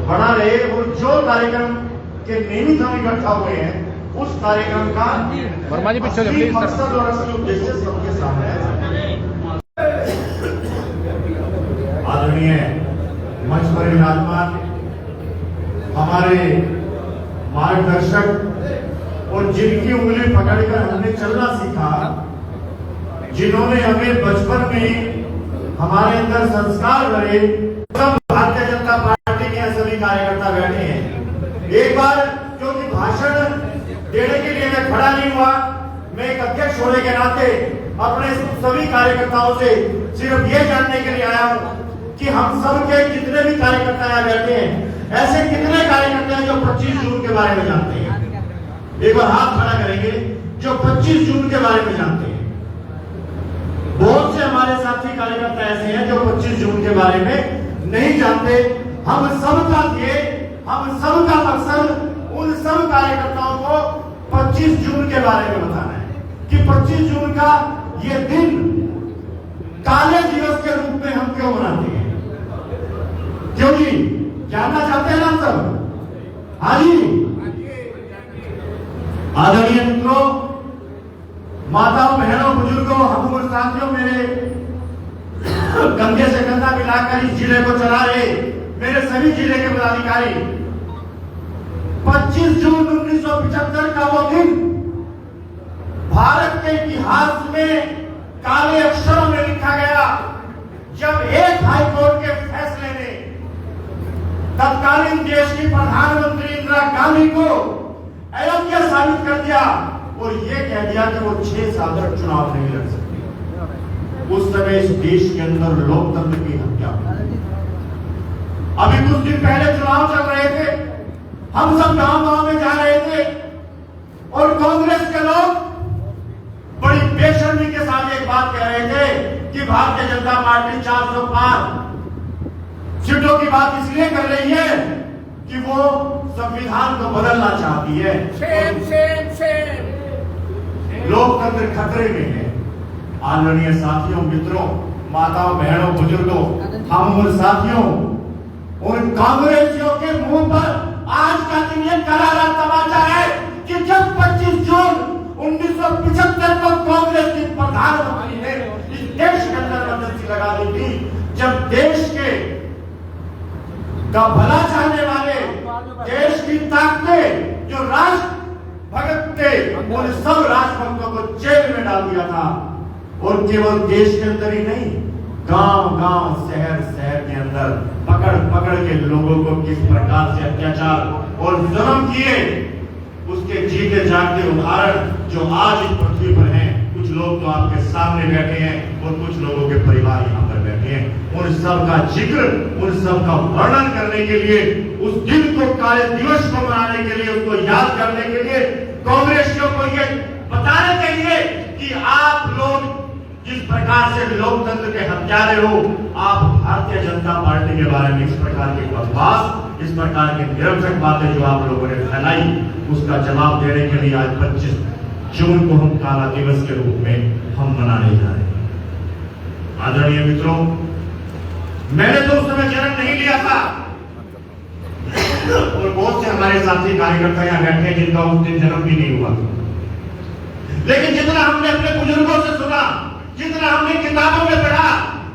बना रहे और जो कार्यक्रम के नियमित हम इकट्ठा हुए हैं उस कार्यक्रम का असली मकसद और असली उद्देश्य सबके सामने है। आदरणीय मंच पर विराजमान हमारे मार्गदर्शक और जिनकी उंगली पकड़कर हमने चलना सीखा, जिन्होंने हमें बचपन में हमारे अंदर संस्कार भरे, सब भारतीय जनता पार्टी के सभी कार्यकर्ता बैठे हैं। एक बार क्योंकि भाषण देने के लिए मैं खड़ा नहीं हुआ, मैं एक अध्यक्ष होने के नाते अपने सभी कार्यकर्ताओं से सिर्फ ये जानने के लिए आया हूं कि हम सब के जितने भी कार्यकर्ता यहाँ बैठे हैं, ऐसे कितने कार्यकर्ता हैं जो 25 जून के बारे में जानते हैं? एक बार हाथ खड़ा करेंगे जो 25 जून के बारे में जानते हैं। बहुत से हमारे साथी कार्यकर्ता ऐसे हैं जो 25 जून के बारे में नहीं जानते। हम सबका ध्येय, हम सबका मकसद उन सब कार्यकर्ताओं को 25 जून के बारे में बताना है कि 25 जून का ये दिन काले दिवस के रूप में हम क्यों मनाते हैं। क्यों जी, जानना चाहते हैं हम सब? हाँ जी। आदरणीय मित्रों, माताओं, बहनों, बुजुर्गों, हम और साथियों, मेरे कंधे से कंधा मिलाकर इस जिले को चला रहे मेरे सभी जिले के पदाधिकारी, 25 जून 1975 का वो दिन भारत के इतिहास में काले अक्षरों में लिखा गया, जब एक हाईकोर्ट के फैसले ने तत्कालीन देश की प्रधानमंत्री इंदिरा गांधी को अयोग्य साबित कर दिया और यह कह दिया कि वो 6 साल तक चुनाव नहीं लड़ सकती। उस समय इस देश के अंदर लोकतंत्र की हत्या। अभी कुछ दिन पहले चुनाव चल रहे थे, हम सब गांव-गांव में जा रहे थे और कांग्रेस के लोग बड़ी बेशर्मी के साथ एक बात कह रहे थे कि भारतीय जनता पार्टी 400 पार सीटों की बात इसलिए कर रही है कि वो संविधान को बदलना चाहती है। लोकतंत्र खतरे में है। आदरणीय साथियों, मित्रों, माताओं, बहनों, बुजुर्गों, हम और साथियों, उन कांग्रेसियों के मुंह पर आज का दिन यह करारा तमाचा है कि जब 25 जून 1975 को कांग्रेस की प्रधानमंत्री ने इस देश के अंदर इमरजेंसी लगा दी थी, जब देश के का भला चाहने वाले, देश की ताकतें जो राष्ट्र भगत थे, उन सब राष्ट्रभक्तों को जेल में डाल दिया था। और केवल देश के अंदर ही नहीं, गांव-गांव, शहर-शहर के अंदर पकड़ के लोगों को किस प्रकार से अत्याचार और जुल्म किए, उसके जीते जागते उदाहरण जो आज इस पृथ्वी पर हैं। कुछ लोग तो आपके सामने बैठे हैं और कुछ लोगों के परिवार यहाँ पर बैठे हैं। उन सब का जिक्र, उन सब का वर्णन करने के लिए, उस दिन को, काले दिवस को मनाने के लिए, उसको याद करने के लिए, कांग्रेसियों को ये बताने के लिए कि आप लोग जिस प्रकार से लोकतंत्र के हत्यारे हो, आप भारतीय जनता पार्टी के बारे में इस प्रकार की बकवास, इस प्रकार की निरर्थक बातें जो आप लोगों ने फैलाई, उसका जवाब देने के लिए आज 25 जून को हम काला दिवस के रूप में हम मनाने जा रहे हैं। आदरणीय मित्रों, मैंने तो उस समय जन्म नहीं लिया था और बहुत से हमारे साथी कार्यकर्ता यहाँ बैठे हैं जिनका उस दिन जन्म भी नहीं हुआ, लेकिन जितना हमने अपने बुजुर्गों से सुना, जितना हमने किताबों में पढ़ा,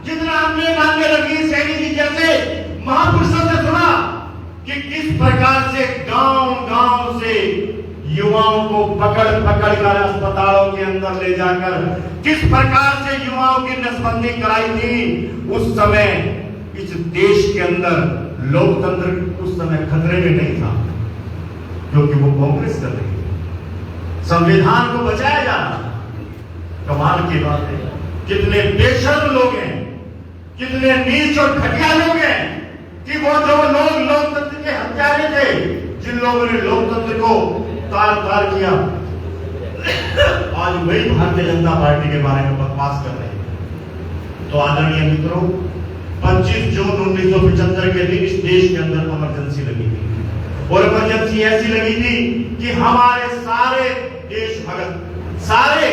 जितना हमने मांगे लगी सैनी जी जैसे महापुरुषों से सुना कि किस प्रकार से गांव-गांव से युवाओं को पकड़ कर अस्पतालों के अंदर ले जाकर किस प्रकार से युवाओं की नसबंदी कराई थी, उस समय इस देश के अंदर लोकतंत्र उस समय खतरे में नहीं था, क्योंकि वो कांग्रेस कर रही थी। संविधान को बचाया जा रहा था। कमाल की बात है, कितने बेशर्म लोग हैं, कितने नीच और घटिया लोग हैं कि वो जो लोग लोकतंत्र के हत्यारे थे, जिन लोगों ने लोकतंत्र को तार-तार किया, आज वही भारतीय जनता पार्टी के बारे में बकवास कर रहे हैं। तो आदरणीय मित्रों, 25 जून 1975 के दिन इस देश के अंदर इमरजेंसी लगी थी और इमरजेंसी ऐसी लगी थी कि हमारे सारे देश भगत, सारे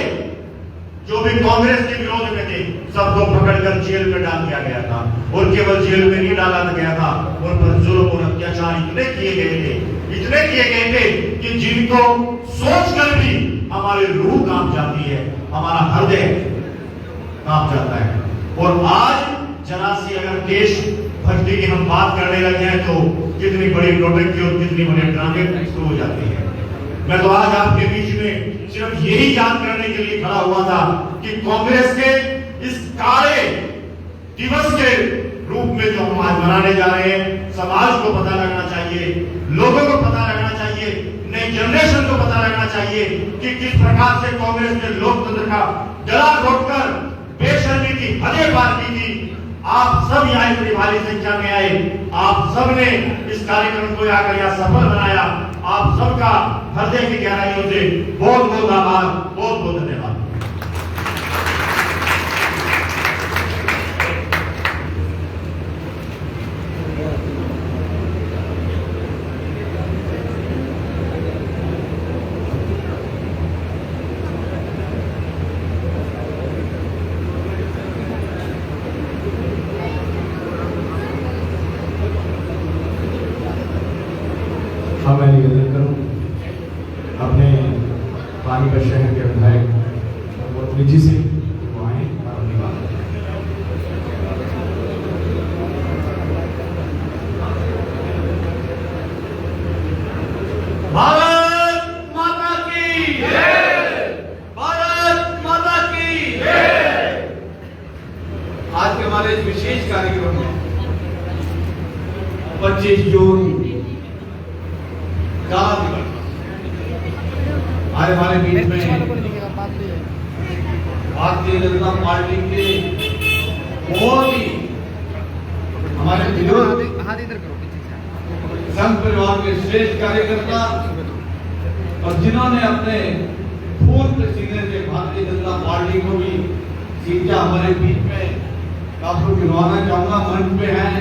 जो भी कांग्रेस के विरोध में थे सबको पकड़कर जेल में डाल दिया गया था। और केवल जेल में नहीं डाला गया था, उन पर जुल्म और अत्याचार इतने किए गए थे कि जिनको सोचकर भी हमारी रूह कांप जाती है, हमारा हृदय कांप जाता है। और आज जरा सी अगर देश भक्ति की हम बात करने लगे हैं तो कितनी बड़ी नौटंकी और कितनी बड़ी ड्रामे शुरू हो जाती है। मैं तो आज आपके बीच में सिर्फ यही याद करने के लिए खड़ा हुआ था कि कांग्रेस के इस काले दिवस के रूप में जो हम आज मनाने जा रहे हैं, समाज को पता लगना चाहिए, लोगों को पता लगना चाहिए, नई जनरेशन को पता लगना चाहिए कि किस प्रकार से कांग्रेस ने लोकतंत्र का गला घोटकर बेशर्मी की हदें पार की थी। आप सब यहाँ इतनी भारी संख्या में आए, आप सब ने इस कार्यक्रम को आकर यहाँ सफल बनाया। आप सबका हृदय की गहराइयों से बहुत बहुत आभार, बहुत बहुत धन्यवाद। हाँ, मैं निवेदन करूँ अपने पानीपत शहर के विधायक निजी से वो आए और अपनी बात भारत माता की जय, भारत माता की जय। आज के हमारे इस विशेष कार्यक्रम में 25 जून काला दिवस आज हमारे बीच में भारतीय जनता पार्टी के बहुत ही हमारे संघ परिवार के श्रेष्ठ कार्यकर्ता और जिन्होंने अपने खून पसीने से भारतीय जनता पार्टी को भी सींचा, हमारे बीच में आपको गिनवाना चाहूंगा। मंच पे हैं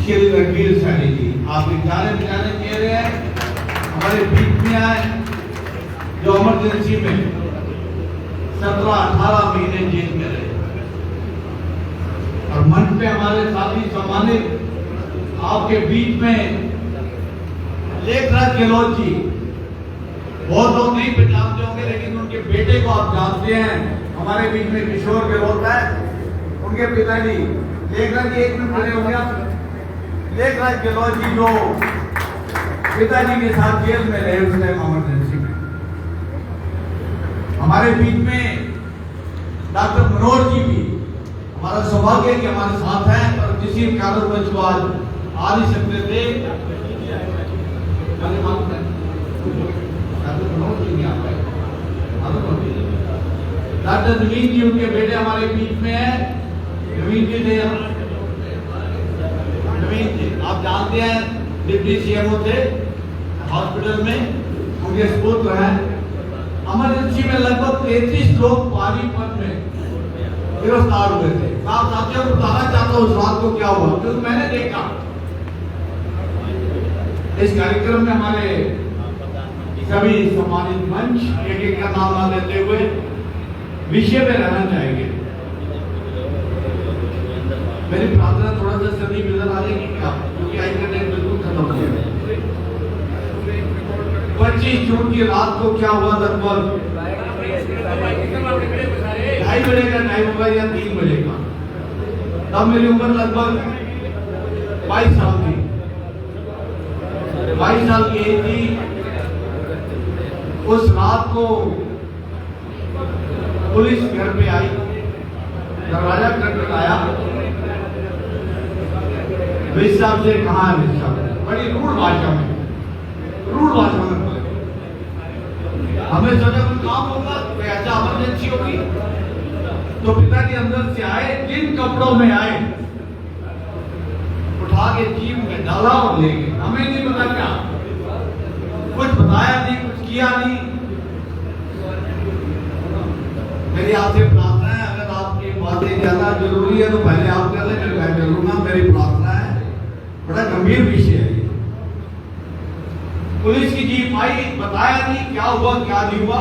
श्री रणवीर सैनी जी, आप जाने पहचाने कह रहे हैं, हमारे बीच में आए जो इमरजेंसी में 17-18 महीने जेल में रहे। और मंच पे हमारे साथी सम्मानित आपके बीच में लेखराज गहलोत जी, बहुत लोग नहीं पहचानते होंगे लेकिन उनके बेटे को आप जानते हैं। हमारे बीच में किशोर गहलोत है, उनके पिताजी लेखराज जी, एक मिनट खड़े होंगे आप। लेखराज गहलोत जी जो पिताजी के साथ जेल में रहे उस टाइम इमरजेंसी में। हमारे बीच में डॉक्टर मनोज जी भी, हमारा सौभाग्य कि हमारे साथ हैं, पर किसी कारणवश वो आज आ नहीं सकते थे। डॉक्टर मनोज जी नहीं आ पाए। डॉक्टर नवीन जी, उनके बेटे हमारे बीच में है। नवीन जी थे, नवीन जी आप जानते हैं डिप्टी सीएमओ थे हॉस्पिटल में, उनके पुत्र हैं। इमरजेंसी में लगभग 33 लोग पानीपत में गिरफ्तार हुए थे। मैं आप साथियों को बताना चाहता हूँ उस रात को क्या हुआ, क्योंकि मैंने देखा इस कार्यक्रम में हमारे सभी सम्मानित मंच एक एक का नाम ना लेते हुए विषय में रहना चाहेंगे। मेरी प्रार्थना थोड़ा सा सभी नजर आ जाएगी क्या, क्योंकि आज का टाइम बिल्कुल खत्म हो गया। 25 जून की रात को क्या हुआ, लगभग 2:30 बजे का टाइम होगा या 3 बजे का। तब मेरी उम्र लगभग 22 साल थी, 22 साल की एज थी। उस रात को पुलिस घर पे आई, दरवाजा खटखटाया। विज साहब से कहा है, विज साहब बड़ी रूढ़ भाषा में बोले। हमें सोचा कोई काम होगा, कोई ऐसा इमरजेंसी होगी। तो पिताजी अंदर से आए, जिन कपड़ों में आए उठा के जीप में डाला और ले गए। हमें नहीं पता क्या, कुछ बताया नहीं, कुछ किया नहीं। मेरी आपसे प्रार्थना है, अगर आपकी बातें ज्यादा जरूरी है तो पहले आप कर ले, फिर मैं करूंगा। मेरी प्रार्थना है, बड़ा गंभीर विषय है। पुलिस की जीप आई, बताया नहीं क्या हुआ क्या नहीं हुआ।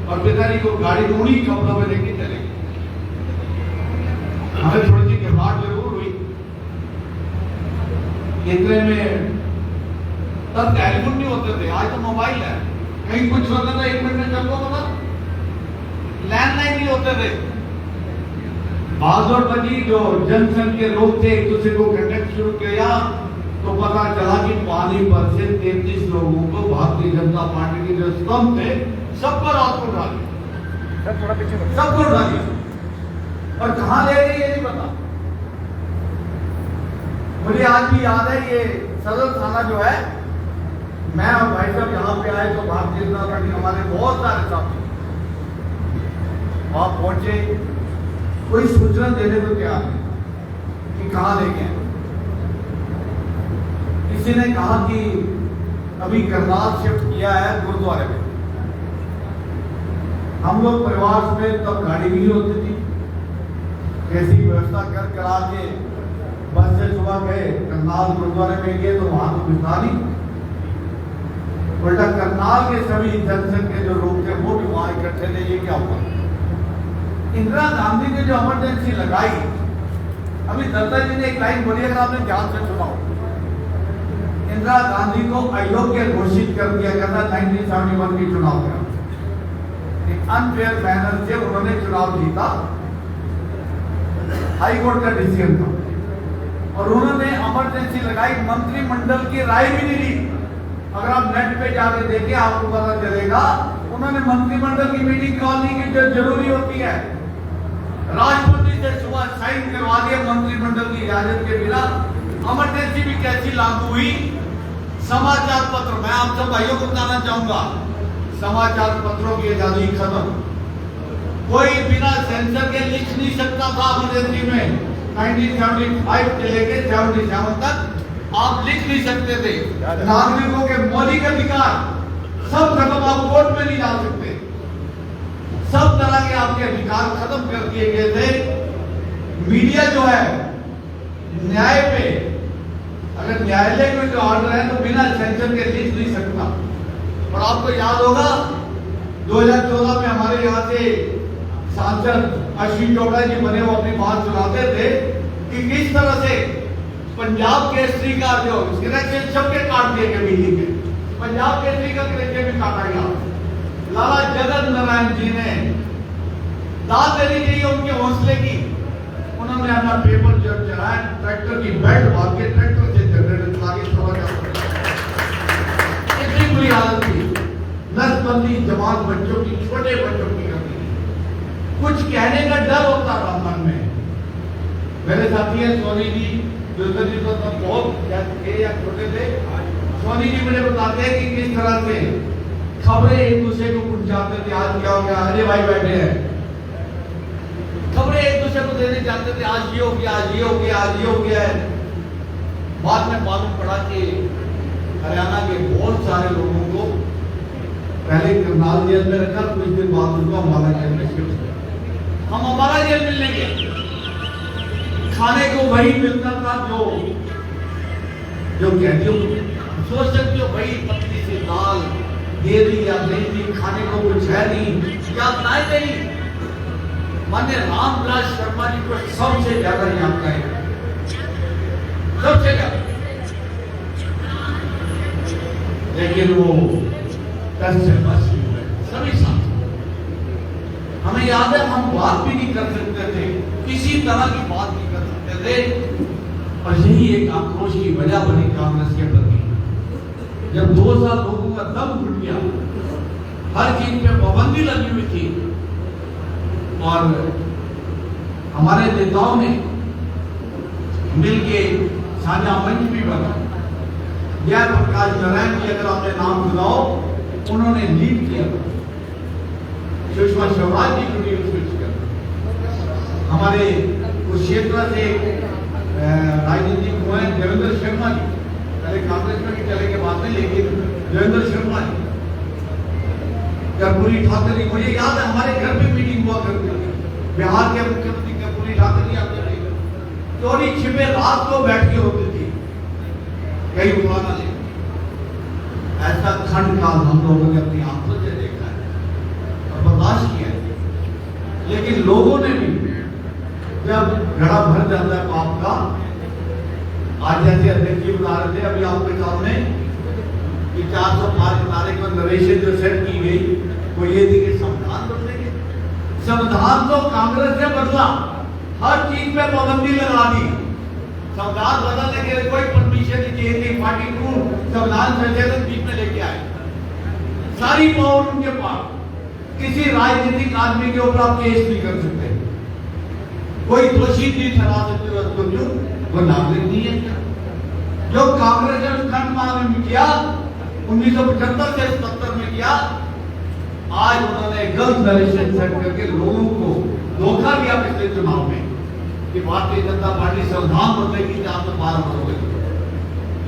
और पिताजी को गाड़ी को उन्हीं कपड़ों में लेके चले गए। हमें थोड़ी सी घबराहट जरूर हुई। इतने में तब टेलीफोन नहीं होते थे, आज तो मोबाइल है, कहीं कुछ होता था 1 मिनट में चलो पता, लैंडलाइन नहीं होते थे। बाजोर बजी जो जनसंघ के लोग थे एक दूसरे को कांटेक्ट शुरू किया तो पता चला कि पानीपत से 33 लोगों को भारतीय जनता पार्टी के जो स्तंभ थे सब पर हाथ उठा दिया, सबको उठा दिया और कहां ले गए ये नहीं पता। मुझे आज भी याद है ये सदर थाना जो है, मैं और भाई साहब यहाँ पे आए तो भारतीय जनता पार्टी हमारे बहुत सारे साथी वहां पहुंचे, कोई सूचना देने को तैयार नहीं कि कहां ले गए। किसी ने कहा कि अभी करनाल शिफ्ट किया है गुरुद्वारे में। हम लोग परिवार में तब गाड़ी नहीं होती थी, कैसी व्यवस्था कर करा के बस से सुबह गए, करनाल गुरुद्वारे में गए तो वहां तो बिता नहीं, उल्टा करनाल के सभी जनसंघ के जो लोग थे वो भी वहां इकट्ठे थे। ये क्या हुआ? इंदिरा गांधी ने जो इमरजेंसी लगाई, अभी दत्ता जी ने एक लाइन बोली अगर आपने ध्यान से सुना हो, इंदिरा गांधी को अयोग्य घोषित कर दिया गया था 1971 के चुनाव में। एक अनफेयर मैनर से उन्होंने चुनाव जीता, हाई कोर्ट का डिसीजन था और उन्होंने इमरजेंसी लगाई, मंत्रिमंडल की राय भी नहीं ली। अगर आप नेट पे जाके देखें आपको पता चलेगा उन्होंने मंत्रिमंडल की मीटिंग कॉल नहीं की जो जरूरी होती है। राष्ट्रपति से सुबह साइन करवा दिया मंत्रिमंडल की इजाजत के बिना। इमरजेंसी भी कैसी लागू हुई? समाचार पत्र, मैं आप सब भाइयों को बताना चाहूंगा, समाचार पत्रों की आजादी खत्म। कोई बिना सेंसर के लिख नहीं सकता था इमरजेंसी में। 1975 से लेके 77 तक आप लिख नहीं सकते थे। नागरिकों के मौलिक अधिकार सब खत्म, आप कोर्ट में नहीं जा सकते। सब तरह के आपके अधिकार खत्म कर दिए गए थे। मीडिया जो है न्याय पे, अगर न्यायालय में जो ऑर्डर है तो बिना सेंसर के लिख नहीं सकता। और आपको याद होगा 2014 में हमारे यहाँ से सांसद अश्विन चोपड़ा जी बने, वो अपनी बात सुनाते थे कि किस तरह से पंजाब केसरी का जो ग्रेजुएट सबके काट दिए गए बिजली के, पंजाब केसरी का ग्रेजुएट भी काटा गया। लाला जगत नारायण जी ने दाद देनी चाहिए उनके हौसले की, उन्होंने अपना पेपर जब चलाया, ट्रैक्टर की बेल्ट भाग के ट्रैक्टर से जनरेटर चला के थोड़ा इतनी बुरी हालत थी। नसबंदी जवान बच्चों की, छोटे बच्चों की करती, कुछ कहने का डर होता था मन में। मेरे साथी है सोनी जी, दुर्गा जी तो तब बहुत थे या छोटे थे। सोनी जी मुझे बताते हैं कि किस तरह से खबरें एक दूसरे को पहुंचाते थे, आज क्या हो गया, अरे भाई बैठे हैं, खबरें एक दूसरे को देने जाते थे, आज ये हो गया, आज ये हो गया, आज ये हो गया है। बाद में मालूम पड़ा कि हरियाणा के बहुत सारे लोगों को पहले करनाल जेल में रखा, कुछ दिन बाद उनको हमारा जेल में शिफ्ट किया। हम हमारा जेल मिलने गए, खाने को वही मिलता था जो कैदियों को। सोच सकते हो भाई, पतली सी दाल दे दी या नहीं दी, खाने को कुछ है नहीं या बनाए नहीं। मान्य रामविलास शर्मा जी को सबसे ज्यादा याद करें, सबसे ज्यादा, लेकिन वो दस से बस सभी साथ। हमें याद है हम बात भी नहीं कर सकते थे, किसी तरह की बात नहीं कर सकते थे। और यही एक आक्रोश की वजह बनी कांग्रेस के प्रति। जब 2 साल लोगों का दम घुट गया, हर चीज पे पाबंदी लगी हुई थी और हमारे नेताओं ने मिलके साझा मंच भी बना। जयप्रकाश नारायण जी, अगर आपने नाम सुनाओ, उन्होंने लीड किया, सुषमा स्वराज जी को स्विच कर। हमारे उस क्षेत्र से राजनीतिक हुए देवेंद्र शर्मा जी, पहले कांग्रेस में भी चले के बाद में, लेकिन देवेंद्र शर्मा जी, कर्पूरी ठाकुर जी, मुझे याद है हमारे घर पे मीटिंग हुआ करती थी। बिहार के मुख्यमंत्री कर्पूरी ठाकुर जी आते थे, चोरी छिपे रात को बैठ के होती थी, कहीं उठाना नहीं। ऐसा खंड काल हम लोगों ने अपनी आंखों से देखा है। और बर्दाश्त किया है, लेकिन लोगों ने भी जब घड़ा भर जाता है पाप का, आज जैसे अध्यक्ष जी बता रहे थे अभी आपके सामने कि 405 तारीख को नरेशन जो सेट की गई वो ये थी कि संविधान बदलेंगे। संविधान तो कांग्रेस ने बदला, हर चीज में पाबंदी लगा दी। संविधान बदलने के लिए कोई परमिशन नहीं चाहिए थी। 42 संविधान संशोधन बीच में लेके आए, सारी पावर उनके पास। किसी राजनीतिक आदमी के ऊपर आप केस नहीं कर सकते, कोई दोषी नहीं ठहरा सकते उसको, क्यों? वो नागरिक नहीं है। जो कांग्रेस ने खंड मांग में किया 1975 से 77 में किया, आज उन्होंने गलत नरेशन सेट करके लोगों को धोखा दिया पिछले चुनाव में कि भारतीय जनता पार्टी संविधान बदलेगी 412 बदलेगी।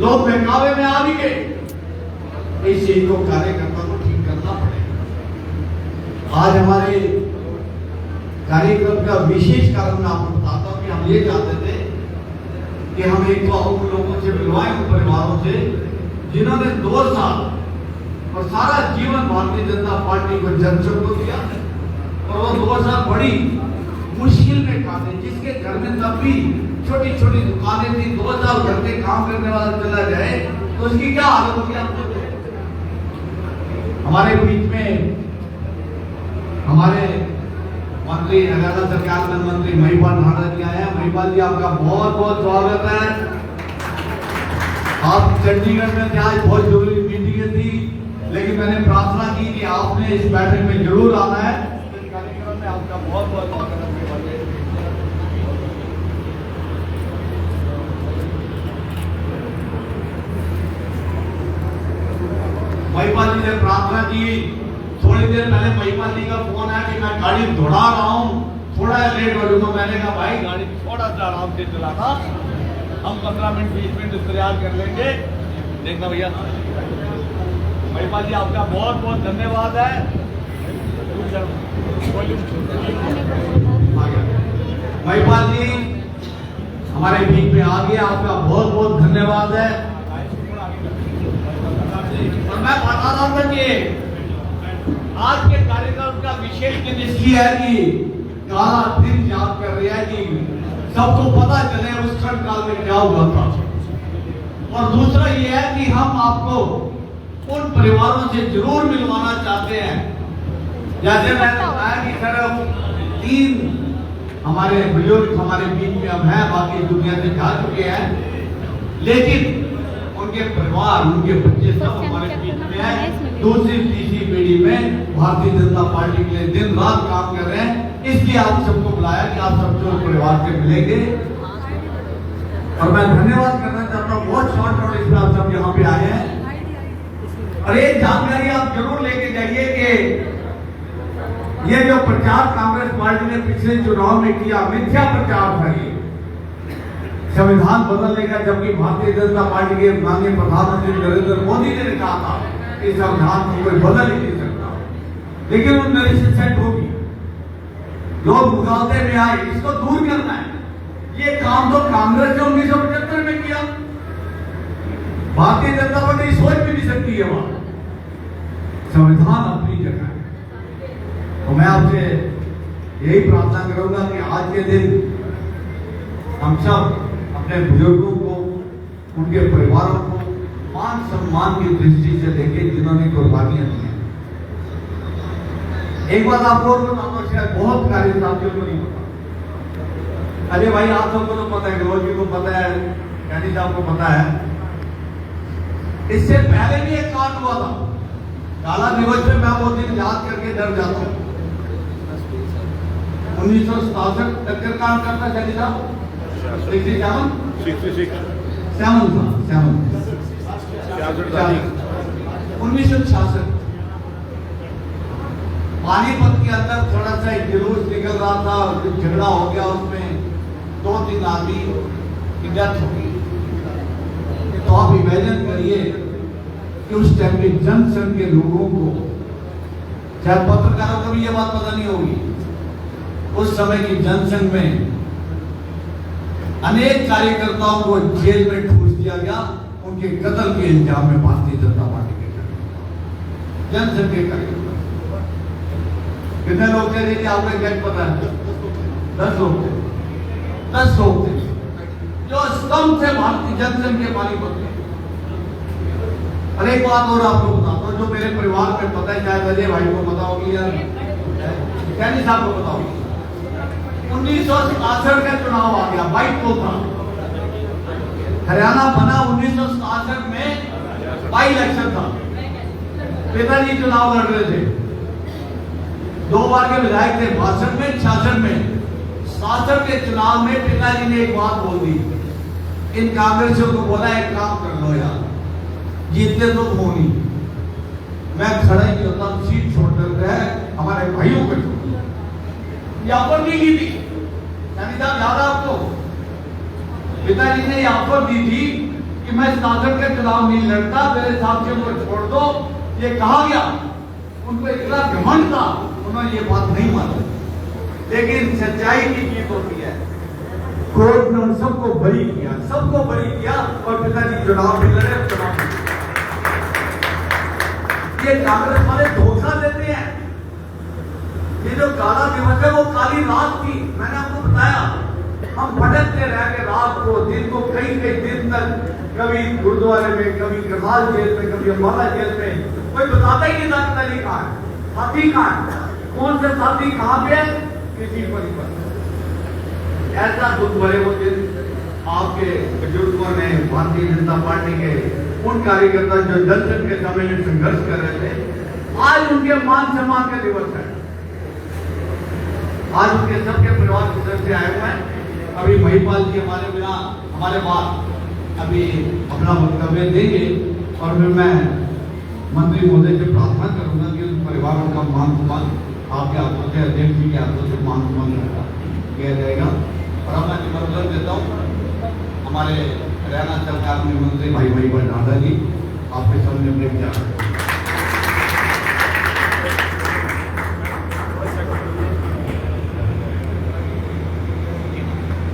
लोग बहकावे में आ भी गए। इस चीज को कार्यकर्ता को ठीक करना पड़ेगा। आज हमारे कार्यक्रम का विशेष कारण मैं आपको बताता हूं कि हम ये चाहते थे कि हम एक तो उन लोगों से मिलवाएं, उन परिवारों से जिन्होंने 2 साल और सारा जीवन भारतीय जनता पार्टी को जनसंघ को दिया, और वो 2 साल बड़ी मुश्किल में काटे, जिसके घर में तब भी छोटी छोटी दुकानें थी, 2 साल घर के काम करने वाला चला जाए तो उसकी क्या हालत होगी आप सोचो। हमारे बीच में हमारे मंत्री हरियाणा सरकार में मंत्री महिपाल ढांडा जी आए हैं। महिपाल जी आपका बहुत बहुत स्वागत है। आप चंडीगढ़ में थे, आज बहुत जरूरी मीटिंग थी, लेकिन मैंने प्रार्थना की कि आपने इस बैठक में जरूर आना है। इस कार्यक्रम में आपका बहुत बहुत स्वागत है। महिपाल जी ने प्रार्थना की। थोड़ी देर पहले महिपाल जी का फोन आया कि मैं गाड़ी दौड़ा रहा हूँ, थोड़ा लेट हो जाऊंगा। मैंने कहा भाई गाड़ी थोड़ा सा आराम से चलाना, हम 15 मिनट 20 मिनट इंतजार कर लेंगे। देखना भैया, महिपाल जी आपका बहुत बहुत धन्यवाद है। महिपाल जी हमारे बीच में आ गया, आपका बहुत बहुत धन्यवाद है। और मैं बता रहा था कि आज के कार्यक्रम का विशेष दिन इसलिए है कि काला दिन याद कर रहा है कि सबको पता चले उस क्षण काल में क्या हुआ था। और दूसरा ये है कि हम आपको उन परिवारों से जरूर मिलवाना चाहते हैं। जैसे मैंने बताया कि सर 3 हमारे बुजुर्ग हमारे बीच में अब हैं, बाकी दुनिया से जा चुके हैं, लेकिन उनके परिवार, उनके बच्चे सब हमारे बीच में हैं। दूसरी तीसरी पीढ़ी में भारतीय जनता पार्टी के लिए दिन रात काम कर रहे हैं। इसलिए आप सबको बुलाया कि आप सब जो परिवार से मिलेंगे। और मैं धन्यवाद करना चाहता हूँ, बहुत शॉर्ट नोटिस में आप सब यहाँ पे आए हैं। और एक जानकारी आप जरूर लेके जाइए कि ये जो प्रचार कांग्रेस पार्टी ने पिछले चुनाव में किया, मिथ्या प्रचार था। ये संविधान बदलने का, जबकि भारतीय जनता पार्टी के माननीय प्रधानमंत्री नरेंद्र मोदी ने कहा था कि संविधान को कोई बदल ही नहीं सकता, लेकिन वो नरेशन सेट होगी। लोग मुकाबले में आए, इसको दूर करना है। ये काम तो कांग्रेस ने 1975 में किया, भारतीय जनता पार्टी सोच भी नहीं सकती है। वहां संविधान अपनी जगह है। तो मैं आपसे यही प्रार्थना करूंगा कि आज के दिन हम सब अपने बुजुर्गों को, उनके परिवारों को मान सम्मान की दृष्टि से देखें जिन्होंने कुर्बानियां दी हैं। एक बात आपको और बताता हूं, शायद बहुत कार्य साथियों को नहीं पता। अजय भाई आप सबको तो पता है, गौरव जी को पता है, कैनी साहब को पता है। इससे पहले भी एक कांड हुआ था काला दिवस में। मैं वो दिन याद करके डर जाता हूं। 1967 टक्कर कांड करता कैनी साहब 1966 पानीपत के अंदर थोड़ा सा एक जुलूस निकल रहा था, झगड़ा हो गया, उसमें 2-3 आदमी की डेथ हो गई। तो आप इमेजिन करिए कि उस टाइम के जनसंघ के लोगों को, शायद पत्रकारों को भी ये बात पता नहीं होगी, उस समय की जनसंघ में अनेक कार्यकर्ताओं को जेल में ठूस दिया गया, उनके कत्ल के इल्जाम में भारतीय जनता पार्टी के जनसंघ के कार्यकर्ता। कितने लोग थे कि आपको एग्जैक्ट पता है? 10 लोग थे। 10 लोग थे जो स्तंभ थे भारतीय जनसंघ के पानीपत में। और एक बात और आपको बताता हूँ जो मेरे परिवार में पता है, शायद अजय भाई को पता होगी या कैनी साहब को पता होगी। 1967 का चुनाव आ गया, बाइक को था हरियाणा बना 1967 में, बाई इलेक्शन था। पिताजी चुनाव लड़ रहे थे, 2 बार के विधायक थे, 62 में 66 में। 67 के चुनाव में पिताजी ने एक बात बोल दी, इन कांग्रेसियों को बोला एक काम कर लो यार, जीतते तो होनी, मैं खड़ा ही नहीं होता, सीट छोड़ देते हैं हमारे भाइयों को छोड़। ऑफर नहीं की थी, यानी साहब याद है आपको? पिताजी ने ऑफर दी थी कि मैं 67 के चुनाव नहीं लड़ता, मेरे साथियों को छोड़ दो, ये कहा गया। उनको इतना घमंड था, उन्होंने ये बात नहीं मानी। लेकिन सच्चाई की जीत होती है। कोर्ट ने उन सबको बरी किया, सबको बरी किया, और पिताजी चुनाव भी लड़े, चुनाव भी। ये कांग्रेस वाले धोखा देते हैं। ये जो काला दिवस है वो काली रात थी, मैंने आपको बताया। हम भटकते रह गए रात को, दिन को, कई दिन तक, कभी गुरुद्वारे में, कभी करनाल जेल में, कभी अम्बाला जेल में। कोई बताता ही नहीं था पिताजी कहाँ है, साथी कहाँ है, कौन से साथी कहाँ पे है, किसी पर नहीं पता। ऐसा दुख भरे वो दिन आपके बुजुर्गों ने, भारतीय जनता पार्टी के उन कार्यकर्ता जो जनसंघ के समय में संघर्ष कर रहे थे, आज उनके मान सम्मान का दिवस है। आज उनके सबके परिवार के सदस्य आए हुए हैं। अभी महिपाल जी हमारे बाद अभी अपना वक्तव्य देंगे, और फिर मैं मंत्री महोदय से प्रार्थना करूंगा कि उन परिवारों का मान सम्मान आपके हाथों से, अध्यक्ष जी के हाथों से मान सम्मान किया जाएगा। और अब मैं निमंत्रण देता हूँ हमारे हरियाणा सरकार में मंत्री भाई भंडारा जी, आपके सामने अपने विचार।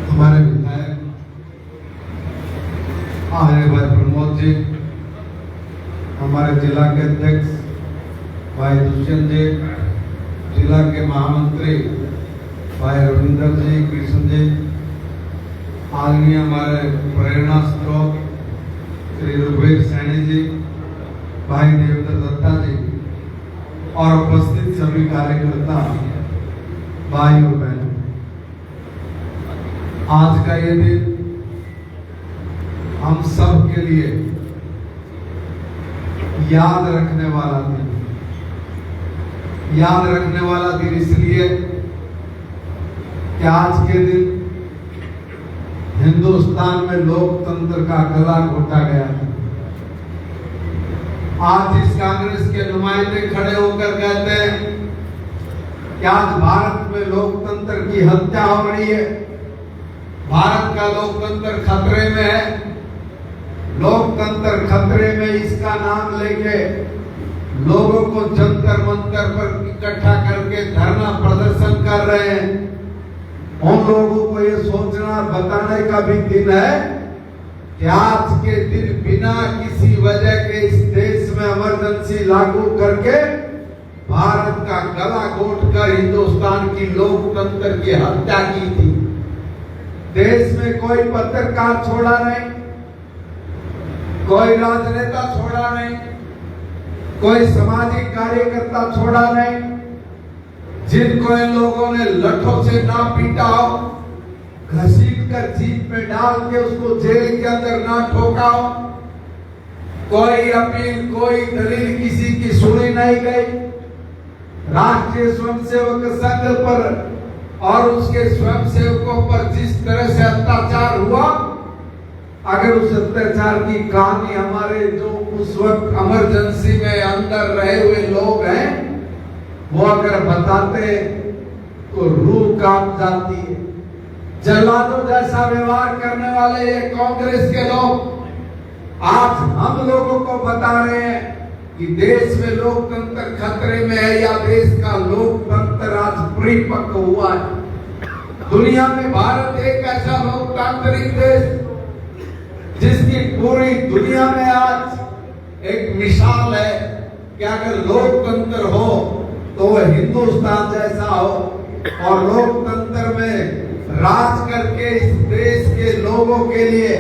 हमारे विधायक आर्य भाई प्रमोद जी, हमारे जिला के अध्यक्ष भाई दुष्यंत जी, जिला के महामंत्री भाई रविंदर जी, कृष्ण जी, आदरणीय हमारे प्रेरणा स्रोत श्री रघुवीर सैनी जी, भाई देवेंद्र दत्ता जी, और उपस्थित सभी कार्यकर्ता भाई और बहनों, आज का ये दिन हम सब के लिए याद रखने वाला दिन। याद रखने वाला दिन इसलिए कि आज के दिन हिंदुस्तान में लोकतंत्र का गला घोटा गया था। आज इस कांग्रेस के नुमाइंदे खड़े होकर कहते हैं कि आज भारत में लोकतंत्र की हत्या हो रही है, भारत का लोकतंत्र खतरे में है। लोकतंत्र खतरे में इसका नाम लेके लोगों को जंतर मंतर पर इकट्ठा करके धरना प्रदर्शन कर रहे हैं। उन लोगों को ये सोचना, बताने का भी दिन है कि आज के दिन बिना किसी वजह के इस देश में इमरजेंसी लागू करके भारत का गला घोट कर हिंदुस्तान की लोकतंत्र की हत्या की थी। देश में कोई पत्रकार छोड़ा नहीं, कोई राजनेता छोड़ा नहीं, कोई सामाजिक कार्यकर्ता छोड़ा नहीं, जिनको इन लोगों ने लठों से ना पीटा हो, घसीट कर जीप में डाल के उसको जेल के अंदर ना ठोका हो, कोई अपील, कोई दलील किसी की सुनी नहीं गई। राष्ट्रीय स्वयंसेवक संघ पर और उसके स्वयंसेवकों पर जिस तरह से अत्याचार हुआ, अगर उस अत्याचार की कहानी हमारे जो उस वक्त इमरजेंसी में अंदर रहे हुए लोग हैं वो अगर बताते तो रूह कांप जाती है। जल्लादों जैसा व्यवहार करने वाले ये कांग्रेस के लोग आज हम लोगों को बता रहे हैं कि देश में लोकतंत्र खतरे में है या देश का लोकतंत्र आज परिपक्व हुआ है। दुनिया में भारत एक ऐसा लोकतांत्रिक देश जिसकी पूरी दुनिया में आज एक मिसाल है कि अगर लोकतंत्र हो तो वह हिंदुस्तान जैसा हो और लोकतंत्र में राज करके इस देश के लोगों के लिए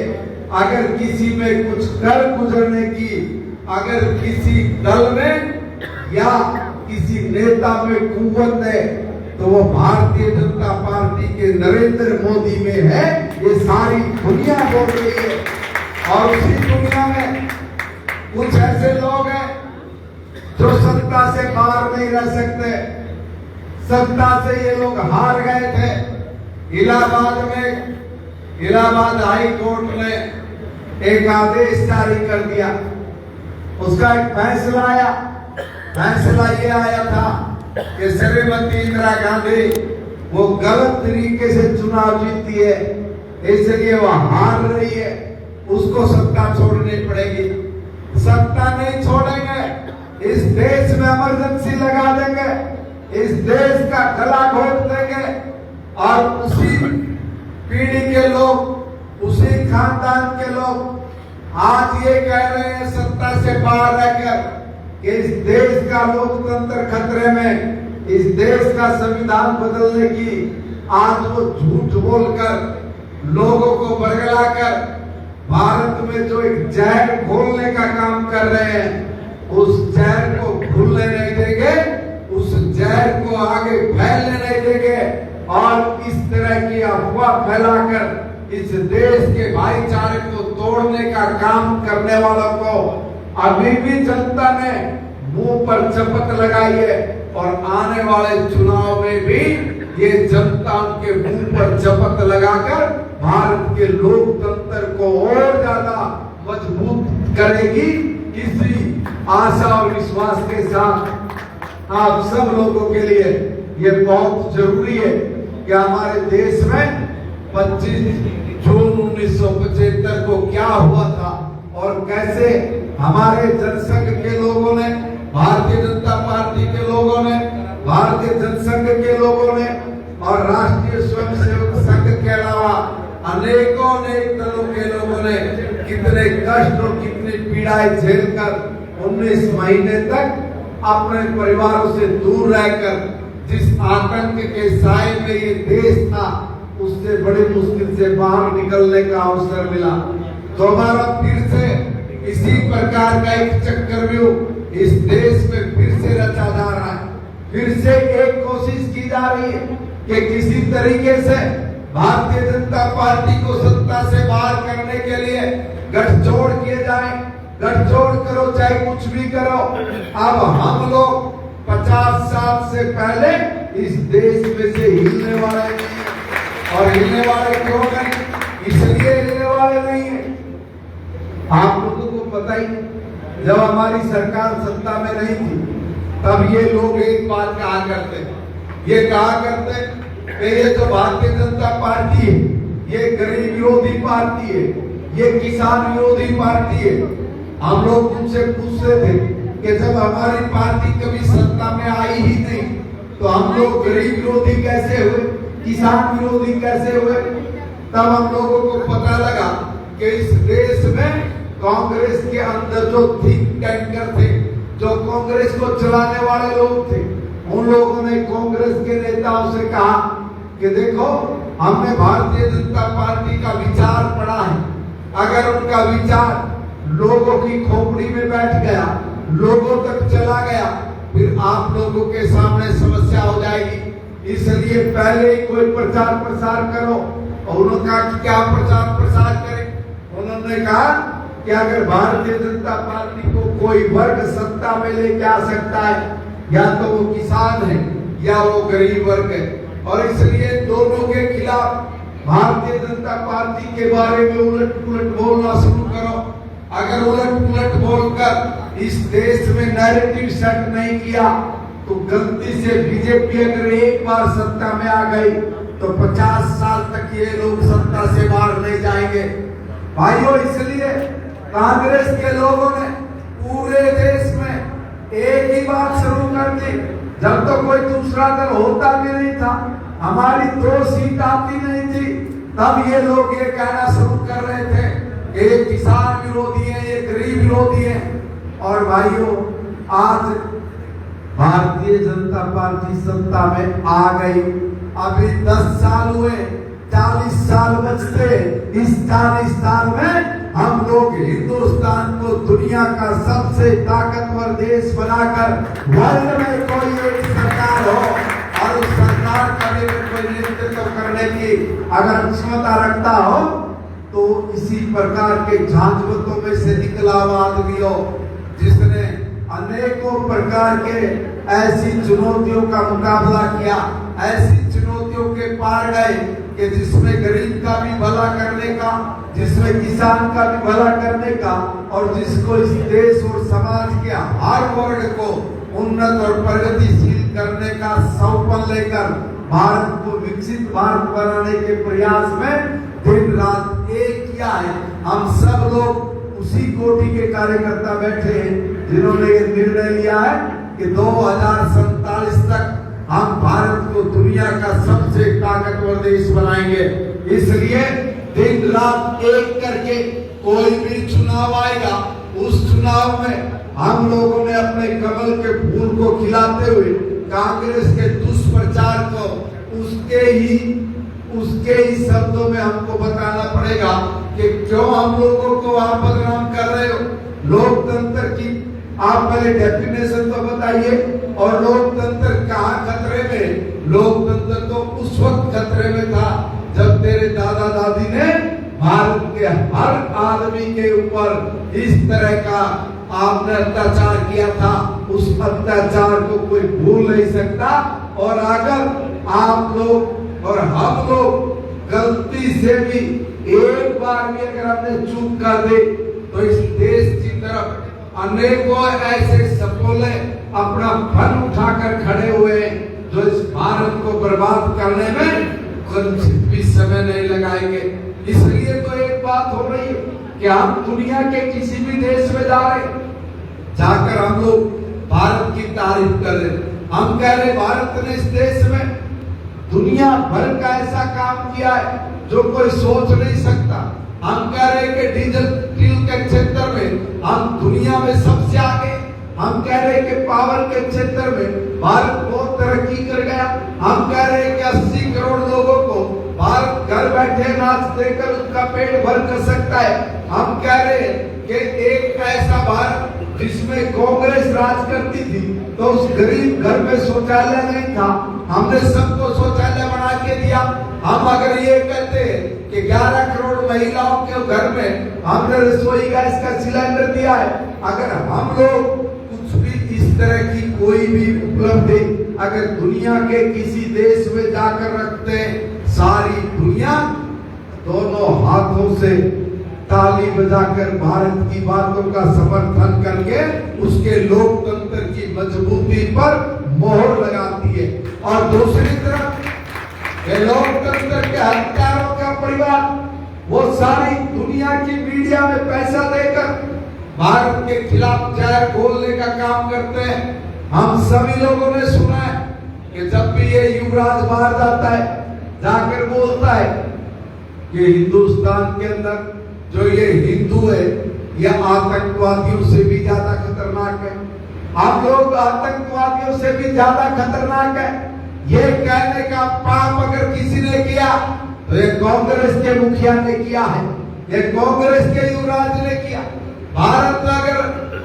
अगर किसी में कुछ कर गुजरने की, अगर किसी दल में या किसी नेता में कुव्वत है तो वो भारतीय जनता पार्टी के नरेंद्र मोदी में है। ये सारी दुनिया बोल रही है। और उसी दुनिया में कुछ ऐसे लोग हैं जो सत्ता से बाहर नहीं रह सकते। सत्ता से ये लोग हार गए थे। इलाहाबाद हाई कोर्ट ने एक आदेश जारी कर दिया। उसका एक फैसला आया। फैसला ये आया था कि श्रीमती इंदिरा गांधी वो गलत तरीके से चुनाव जीती है, इसलिए वो हार रही है, उसको सत्ता छोड़नी पड़ेगी। सत्ता नहीं छोड़ेंगे, इस देश में इमरजेंसी लगा देंगे, इस देश का गला घोट देंगे और उसी पीढ़ी के लोग, उसी खानदान के लोग आज ये कह रहे हैं सत्ता से बाहर रहकर कि इस देश का लोकतंत्र खतरे में, इस देश का संविधान बदलने की आज वो झूठ बोलकर लोगों को बरगलाकर भारत में जो एक जहर घोलने का काम कर रहे हैं, उस जहर को घुलने नहीं देंगे, उस जहर को आगे फैलने नहीं देंगे। और इस तरह की अफवाह फैलाकर इस देश के भाईचारे को तोड़ने का काम करने वालों को अभी भी जनता ने मुंह पर चपत लगाई है और आने वाले चुनाव में भी ये जनता उनके मुंह पर चपत लगाकर भारत के लोकतंत्र को और ज्यादा मजबूत करेगी। इसी आशा और विश्वास के साथ आप सब लोगों के लिए ये बहुत जरूरी है कि हमारे देश में 25 जून 1975 को क्या हुआ था और कैसे हमारे जनसंघ के लोगों ने, भारतीय जनता पार्टी के लोगों ने, भारतीय जनसंघ के लोगों ने और राष्ट्रीय स्वयंसेवक संघ के अलावा अनेकों अनेक दलों के लोगों ने कितने कष्ट और कितनी पीड़ाएं झेलकर 19 महीने तक अपने परिवारों से दूर रहकर जिस आतंक के साए में ये देश था, उससे बड़ी मुश्किल से बाहर निकलने का अवसर मिला। दोबारा फिर से इसी प्रकार का एक चक्रव्यूह इस देश में फिर से रचा जा रहा है। फिर से एक कोशिश की जा रही है कि किसी तरीके से भारतीय जनता पार्टी को सत्ता से बाहर करने के लिए गठजोड़ किए जाए। गठजोड़ करो चाहे कुछ भी करो, अब हम लोग 50 साल से पहले इस देश में से हिलने वाले नहीं है। और हिलने वाले क्यों नहीं? इसलिए हिलने वाले नहीं है, आप लोगों को पता ही, जब हमारी सरकार सत्ता में नहीं थी तब ये लोग एक बात कहा करते, ये कहा करते कि ये तो भारतीय जनता पार्टी है, ये गरीब विरोधी पार्टी है, ये किसान विरोधी पार्टी है। हम लोग उनसे पूछते थे कि जब हमारी पार्टी कभी सत्ता में आई ही नहीं तो हम लोग गरीब विरोधी कैसे हुए, किसान विरोधी कैसे हुए? तब हम लोगों को पता लगा कि इस देश में कांग्रेस के अंदर जो थिंक टैंकर थे, जो कांग्रेस को चलाने वाले लोग थे, उन लोगों ने कांग्रेस के नेताओं से कहा कि देखो, हमने भारतीय जनता पार्टी का विचार पढ़ा है, अगर उनका विचार लोगों की खोपड़ी में बैठ गया, लोगों तक चला गया, फिर आप लोगों के सामने समस्या हो जाएगी। इसलिए पहले ही कोई प्रचार प्रसार करो। और उन्होंने कहा कि क्या प्रचार प्रसार करें? उन्होंने कहा कि अगर भारतीय जनता पार्टी को कोई वर्ग सत्ता में लेके आ सकता है, या तो वो किसान है या वो गरीब वर्ग है, और इसलिए दोनों के खिलाफ भारतीय जनता पार्टी के बारे में उलट पुलट बोलना शुरू करो। अगर उलट पुलट बोलकर इस देश में नैरेटिव सेट नहीं किया तो गलती से बीजेपी अगर एक बार सत्ता में आ गई तो 50 साल तक ये लोग सत्ता से बाहर नहीं जाएंगे। भाइयों, इसलिए कांग्रेस के लोगों ने पूरे देश में एक ही बात शुरू कर दी। जब तो कोई दूसरा दल होता भी नहीं था, हमारी 2 सीट आती नहीं थी, तब ये लोग ये कहना शुरू कर रहे थे कि ये किसान विरोधी है, ये गरीब विरोधी है। और भाइयों, आज भारतीय जनता पार्टी सत्ता में आ गई। अभी 10 साल हुए, 40 साल बचते। इस 40 साल में हम लोग हिंदुस्तान को दुनिया का सबसे ताकतवर देश बनाकर वर्ल्ड में कोई एक सरकार हो और उस सरकार का कोई नेतृत्व करने की अगर क्षमता रखता हो तो इसी प्रकार के झांझवतों में से निकला हुआ आदमी हो जिसने अनेकों प्रकार के ऐसी चुनौतियों का मुकाबला किया, ऐसी चुनौतियों के पार गए कि जिसमें गरीब का भी भला करने का, जिसमें किसान का भी भला करने का और जिसको इस देश और समाज के हर वर्ग को उन्नत और प्रगतिशील करने का सौंपन लेकर भारत को विकसित भारत बनाने के प्रयास में दिन रात एक किया है। हम सब लोग उसी कोटि के कार्यकर्ता बैठे हैं जिन्होंने ये निर्णय लिया है कि 2047 तक हम भारत को दुनिया का सबसे ताकतवर देश बनाएंगे। इसलिए दिन रात एक करके कोई भी चुनाव आएगा, उस चुनाव में हम लोगों ने अपने कमल के फूल को खिलाते हुए कांग्रेस के दुष्प्रचार को उसके ही शब्दों में हमको बताना पड़ेगा कि क्यों हम लोगों को आप बदनाम कर रहे हो। लोकतंत्र की आप पहले डेफिनेशन तो बताइए और लोकतंत्र कहाँ खतरे में। लोकतंत्र तो उस वक्त खतरे में था जब तेरे दादा दादी ने भारत के हर आदमी के ऊपर इस तरह का आपने अत्याचार किया था। उस अत्याचार को कोई भूल नहीं सकता। और अगर आप लोग और हम लोग गलती से भी एक बार भी अगर हमने चूक कर दे तो इस देश की तरफ अनेकों ऐसे सपोले अपना फन उठाकर खड़े हुए जो इस भारत को बर्बाद करने में कुछ भी समय नहीं लगाएंगे। इसलिए तो एक बात हो रही है कि हम दुनिया के किसी भी देश में जा रहे, जाकर हम लोग भारत की तारीफ कर रहे। हम कह रहे भारत ने इस देश में दुनिया भर का ऐसा काम किया है जो कोई सोच नहीं सकता। हम कह रहे हैं कि डिजिटल के क्षेत्र में हम दुनिया में सबसे आगे। हम कह रहे हैं कि पावर के क्षेत्र में भारत बहुत तरक्की कर गया। हम कह रहे हैं कि 80 करोड़ लोगों को भारत घर बैठे नाच देकर उसका पेट भर कर सकता है। हम कह रहे हैं कि एक ऐसा भारत जिसमें कांग्रेस राज करती थी तो उस गरीब घर में शौचालय नहीं था, हमने सबको शौचालय बना के दिया। हम अगर ये कहते हैं कि 11 करोड़ महिलाओं के घर में हमने रसोई गैस का सिलेंडर दिया है, अगर हम लोग कुछ भी इस तरह की कोई भी उपलब्धि अगर दुनिया के किसी देश में जाकर रखते हैं, सारी दुनिया दोनों हाथों से ताली बजाकर भारत की बातों का समर्थन करके उसके लोकतंत्र की मजबूती पर मोहर लगाती है। और दूसरी तरफ ये लोकतंत्र के हत्यारों का परिवार वो सारी दुनिया की मीडिया में पैसा देकर भारत के खिलाफ जहर घोलने का काम करते हैं। हम सभी लोगों ने सुना है कि जब भी ये युवराज बाहर जाता है जाकर बोलता है कि हिंदुस्तान के अंदर जो ये हिंदू है ये आतंकवादियों से भी ज्यादा खतरनाक है। हम लोग आतंकवादियों से भी ज्यादा खतरनाक है। ये कहने का पाप अगर किसी ने किया तो ये कांग्रेस के मुखिया ने किया है, ये कांग्रेस के युवराज ने किया। भारत अगर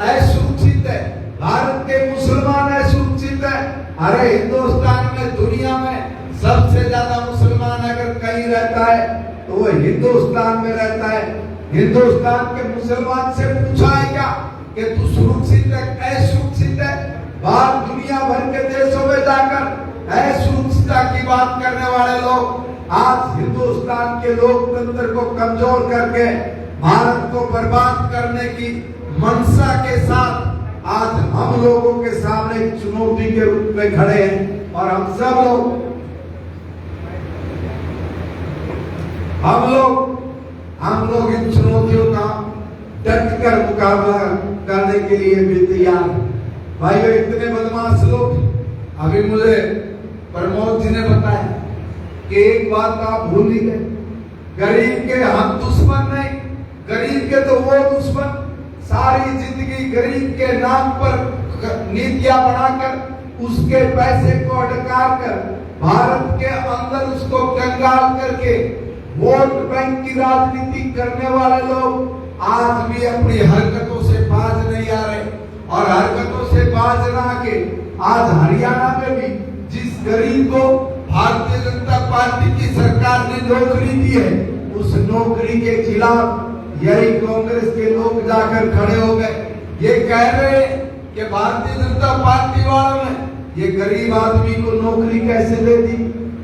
असुरक्षित है, भारत के मुसलमान असुरक्षित है। अरे हिंदुस्तान में दुनिया में सबसे ज्यादा मुसलमान अगर कहीं रहता है तो वो हिंदुस्तान में रहता है। हिंदुस्तान के मुसलमान से पूछा है क्या कि तू सुरक्षित है असुरक्षित है? बाहर दुनिया भर के देशों में जाकर असुरक्षितता की बात करने वाले लोग आज हिंदुस्तान के लोकतंत्र को कमजोर करके भारत को बर्बाद करने की मंशा के साथ आज हम लोगों के सामने एक चुनौती के रूप में खड़े हैं। और हम सब लोग इन चुनौतियों का डट कर मुकाबला करने के लिए भी तैयार हैं। भाइयों इतने बदमाश लोग, अभी मुझे प्रमोद जी ने बताया कि एक बात आप भूल ही गए, गरीब के हम दुश्मन नहीं, गरीब के तो वो दुश्मन सारी जिंदगी गरीब के नाम पर नीतियां बनाकर उसके पैसे को अटका कर भारत के अंदर उसको कंगाल करके वोट बैंक की राजनीति करने वाले लोग आज भी अपनी हरकतों से बाज नहीं आ रहे। और हरकतों से बाज ना के आज हरियाणा में भी जिस गरीब को भारतीय जनता पार्टी की सरकार ने नौकरी दी है, उस नौकरी के खिलाफ यही कांग्रेस के लोग जाकर खड़े हो गए। ये कह रहे हैं कि भारतीय जनता पार्टी वालों ने ये गरीब आदमी को नौकरी कैसे दे दी,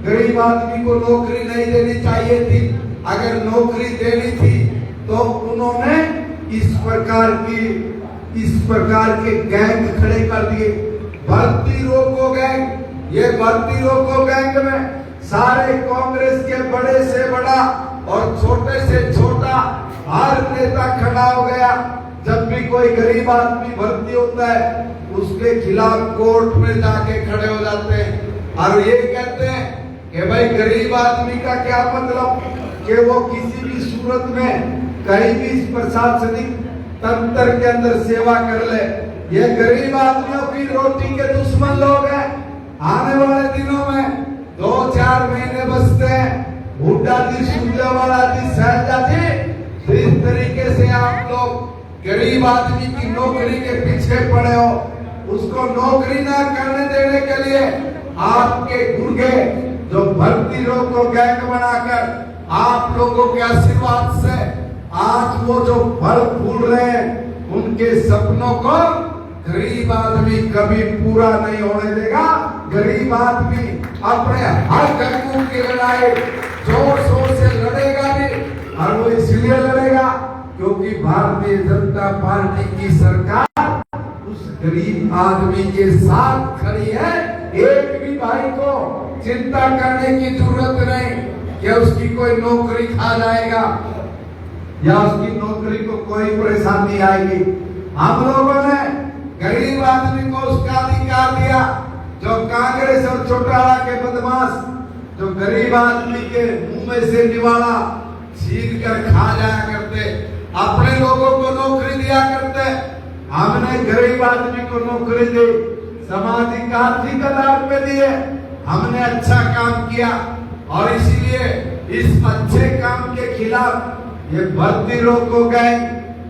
गरीब आदमी को नौकरी नहीं देनी चाहिए थी, अगर नौकरी देनी थी तो उन्होंने इस प्रकार के गैंग खड़े कर दिए। भर्ती रोको गैंग, ये भर्ती रोको गैंग में सारे कांग्रेस के बड़े से बड़ा और छोटे से छोटा हर नेता खड़ा हो गया। जब भी कोई गरीब आदमी भर्ती होता है उसके खिलाफ कोर्ट में जाके खड़े हो जाते हैं और ये कहते हैं कि भाई गरीब आदमी का क्या मतलब कि वो किसी भी सूरत में कहीं भी प्रशासनिक तंत्र के अंदर सेवा कर ले। ये गरीब आदमियों की रोटी के दुश्मन लोग हैं। आने वाले दिनों में 2-4 महीने बचते हैं, हुड्डा जी, सुरजेवाला जी, शैलजा जी, इस तरीके से आप लोग गरीब आदमी की नौकरी के पीछे पड़े हो, उसको नौकरी ना करने देने के लिए आपके गुर्गे जो भर्ती रोको गैंग बनाकर आप लोगों के आशीर्वाद से आज वो जो फल फूल रहे हैं उनके सपनों को गरीब आदमी कभी पूरा नहीं होने देगा। गरीब आदमी अपने हर हकूक की लड़ाई जोर शोर से लड़ेगा भी, और वो इसलिए लड़ेगा क्योंकि भारतीय जनता पार्टी की सरकार उस गरीब आदमी के साथ खड़ी है। एक भी भाई को चिंता करने की जरूरत नहीं कि उसकी कोई नौकरी खा जाएगा या उसकी नौकरी को कोई परेशानी आएगी। हम लोगों ने गरीब आदमी को उसका अधिकार दिया। जो कांग्रेस और चौटाला के बदमाश जो गरीब आदमी के मुंह में से निवाला छीन कर खा जाया करते, अपने लोगों को नौकरी दिया करते, हमने गरीब आदमी को नौकरी दी, सामाजिक आर्थिक आधार पे दिए, हमने अच्छा काम किया। और इसीलिए इस अच्छे काम के खिलाफ ये भर्ती रोको गए,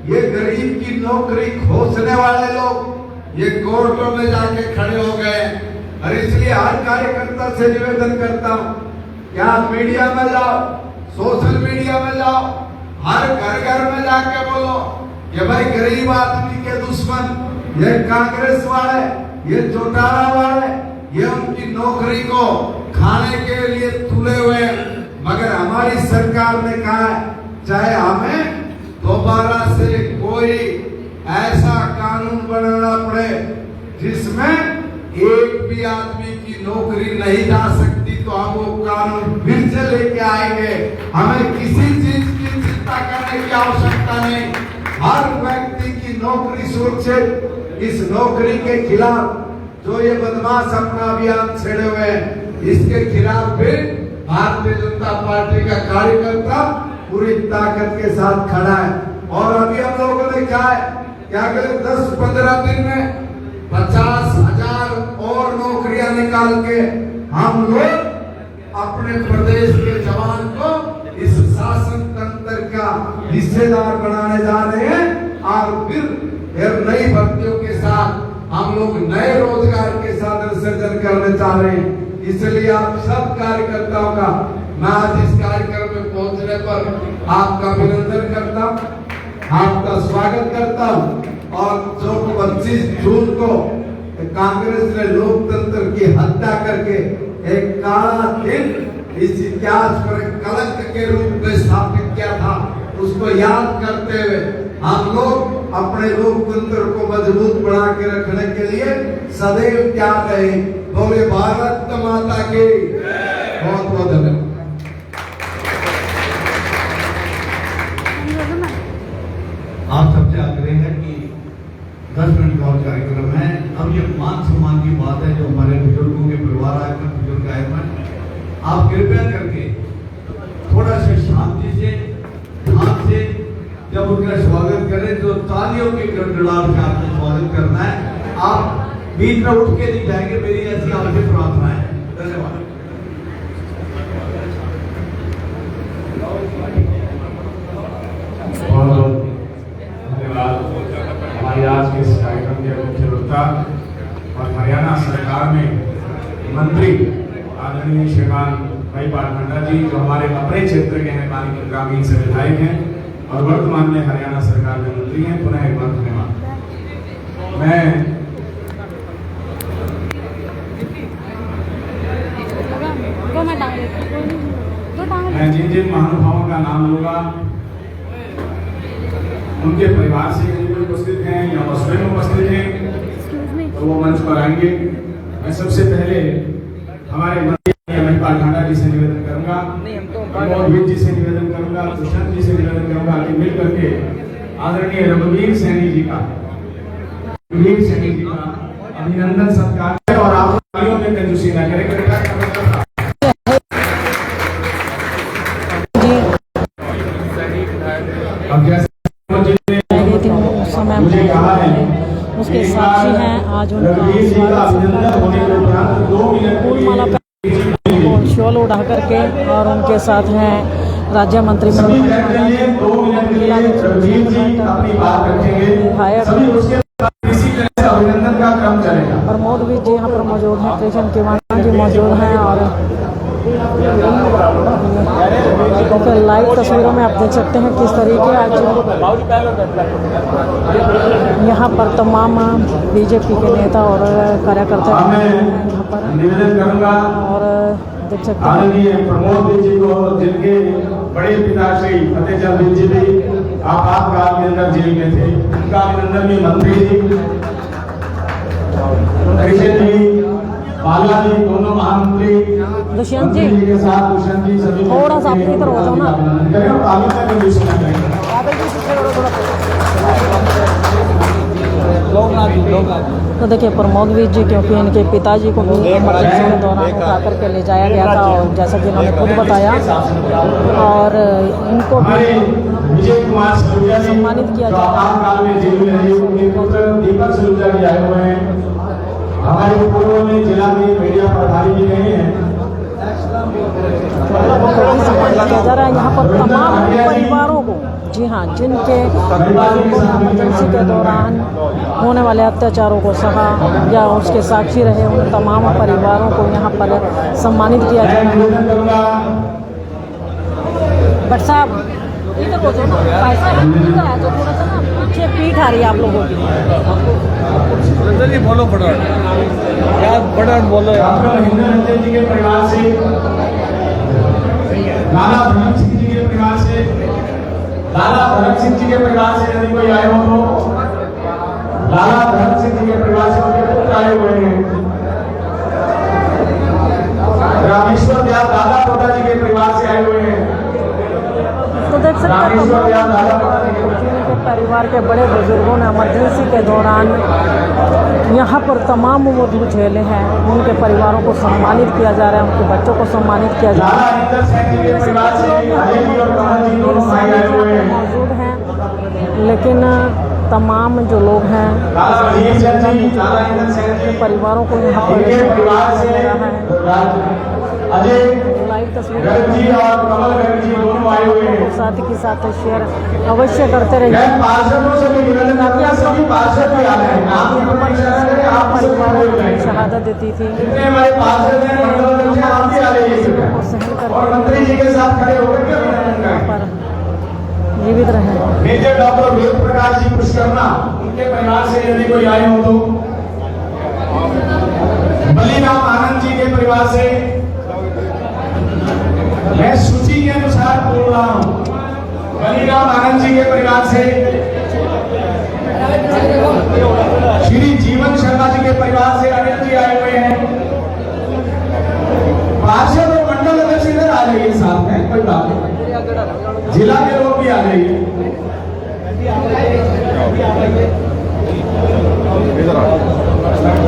ये गरीब की नौकरी खोसने वाले लोग ये कोर्टों में जाके खड़े हो गए। और इसलिए हर कार्यकर्ता से निवेदन करता हूँ कि आप मीडिया में जाओ, सोशल मीडिया में जाओ, हर घर घर में जाके बोलो कि भाई गरीब आदमी के दुश्मन ये कांग्रेस वाले, ये चौटाला वाले, ये उनकी नौकरी को खाने के लिए तुले हुए। मगर हमारी सरकार ने कहा है चाहे हमें दोबारा से कोई ऐसा कानून बनाना पड़े जिसमें एक भी आदमी की नौकरी नहीं जा सकती, तो हम वो कानून फिर से लेके आएंगे। हमें किसी चीज की चिंता करने की आवश्यकता नहीं। हर व्यक्ति की नौकरी सुरक्षित। इस नौकरी के खिलाफ जो ये बदमाश अपना अभियान छेड़े हुए हैं, इसके खिलाफ भी भारतीय जनता पार्टी का कार्यकर्ता पूरी ताकत के साथ खड़ा है। और अभी हम लोगों ने कहा है कि अगले 10-15 दिन में 50,000 और नौकरियां निकाल के हम लोग अपने प्रदेश के जवान को इस शासन तंत्र का हिस्सेदार बनाने जा रहे हैं। और फिर नई भर्तियों के साथ हम लोग नए रोजगार के साधन सृजन करने चाह रहे हैं। इसलिए आप सब कार्यकर्ताओं का मैं आज इस कार्यक्रम में पहुंचने पर आपका अभिनंदन करता हूं, आपका स्वागत करता हूं। और जो 25 जून को कांग्रेस ने लोकतंत्र की हत्या करके एक काला दिन इस इतिहास पर कलंक के रूप में स्थापित किया था, उसको याद करते हुए हम लोग अपने लोकतंत्र को मजबूत बना के रखने के लिए सदैव तैयार रहे। बोले भारत माता की। बहुत बहुत धन्यवाद। आप सबसे आग्रह है कि 10 मिनट का और कार्यक्रम है। अब ये मान सम्मान की बात है, जो हमारे बुजुर्गों के परिवार आए हैं, बुजुर्ग आए हैं, आप कृपया करके थोड़ा सा शांति से, ध्यान से जब उनका स्वागत करें तो तालियों के गड़गड़ाहट से आपको स्वागत करना है। आप बीच में उठ के नहीं जाएंगे, मेरी ऐसी आपसे प्रार्थना है। धन्यवाद। बहुत बहुत धन्यवाद हमारी आज के इस कार्यक्रम के मुख्य वक्ता और हरियाणा सरकार में मंत्री आदरणीय श्रीमान भाई पाटखंडा जी, जो हमारे अपने क्षेत्र के हैं, पानीपत ग्रामीण से विधायक हैं और वर्तमान में हरियाणा सरकार में मंत्री हैं। पुनः एक बार धन्यवाद। मैं जिन जिन महानुभावों का नाम लूंगा उनके परिवार से यदि कोई उपस्थित हैं या वो स्वयं उपस्थित हैं तो वो मंच पर आएंगे। मैं सबसे पहले हमारे मंत्री भाई पाटखंडा जी से निवेदन करूंगा, प्रमोद जी से निवेदन करूंगा, दुष्यंत जी से निवेदन करूंगा कि मिल करके आदरणीय रघुवीर सैनी जी का अभिनंदन सत्कार करें और आप तालियों में कंजूसी न करें। अब जैसे उस समय उसके साक्षी हैं। आज उनका फूल माला और शॉल उड़ा करके और उनके साथ हैं राज्य मंत्री विधायक प्रमोद भी जी यहाँ पर मौजूद हैं, कृष्ण केवानी जी मौजूद हैं और लाइव तस्वीरों में आप देख सकते हैं किस तरीके आज यहाँ पर तमाम बीजेपी के नेता और कार्यकर्ता यहाँ पर निवेदन करूंगा और देख सकते हैं आदरणीय प्रमोद जी को, जिनके बड़े पिता श्री फतेहचंद जी भी आपातकाल के अंदर जेल में थे, उनका अभिनंदन भी मंत्री जी, कृष्ण जी, बाला जी, दोनों महामंत्री दुष्यंत जी के साथ दुष्यंत जी सभी थोड़ा सा अपनी तरफ हो जाओ ना। तो देखिए प्रमोद भी जी, क्योंकि इनके पिताजी को भी इमरजेंसी के दौरान उठा करके ले जाया गया था और जैसा कि इन्होंने खुद बताया और इनको विजय कुमार सलूजा जी सम्मानित किया जा रहा है। दीपक सलूजा जी आए हुए हैं। हमारे पूर्व में जिला में मीडिया प्रभारी भी रहे हैं। सम्मानित किया जा रहा है यहाँ पर तमाम परिवारों को, जी हाँ, जिनके परिवारों को इमरजेंसी के दौरान होने वाले अत्याचारों को सहा या उसके साक्षी रहे, उन तमाम परिवारों को यहाँ पर सम्मानित किया जा रहा है। बट साहब इधर हो जाओ ना, भाई साहब इधर आ जाओ, थोड़ा सा ना पीछे पीठ आ रही है आप लोगों की। बोलो फटाफट यार, फटाफट बोलो। महेंद्र रंजन जी के परिवार से, लाला भरत सिंह जी के परिवार से, लाला भरत सिंह जी के परिवार से यदि कोई आए हो तो लाला भरत सिंह जी के परिवार से उनके पुत्र आए हुए हैं। रामेश्वर दयाल दादा पोता जी के परिवार से आए हुए हैं। तो देख सकते हैं उनके परिवार के बड़े बुजुर्गों ने इमरजेंसी के दौरान यहाँ पर तमाम वो झेले हैं, उनके परिवारों को सम्मानित किया जा रहा है, उनके बच्चों को सम्मानित किया जा रहा है। मौजूद हैं, लेकिन तमाम जो लोग हैं परिवारों को यहाँ पर लाइव तस्वीर साथ ही साथ शेयर अवश्य करते रहिए परिवारों को शहादत देती थी पर जीवित रहे। मेजर डॉक्टर वेद प्रकाश जी पुष्करना, उनके परिवार से यदि कोई आए हो तो बलिराम आनंद जी के परिवार से, मैं सूची के अनुसार बोल रहा हूँ, बलिराम आनंद जी के परिवार से, श्री जीवन शर्मा जी के परिवार से अनिल जी आए हुए हैं। पार्षद और मंडल अध्यक्ष इधर आ जाइए साथ में, कोई बात नहीं, जिला के लोग भी आ जाइए।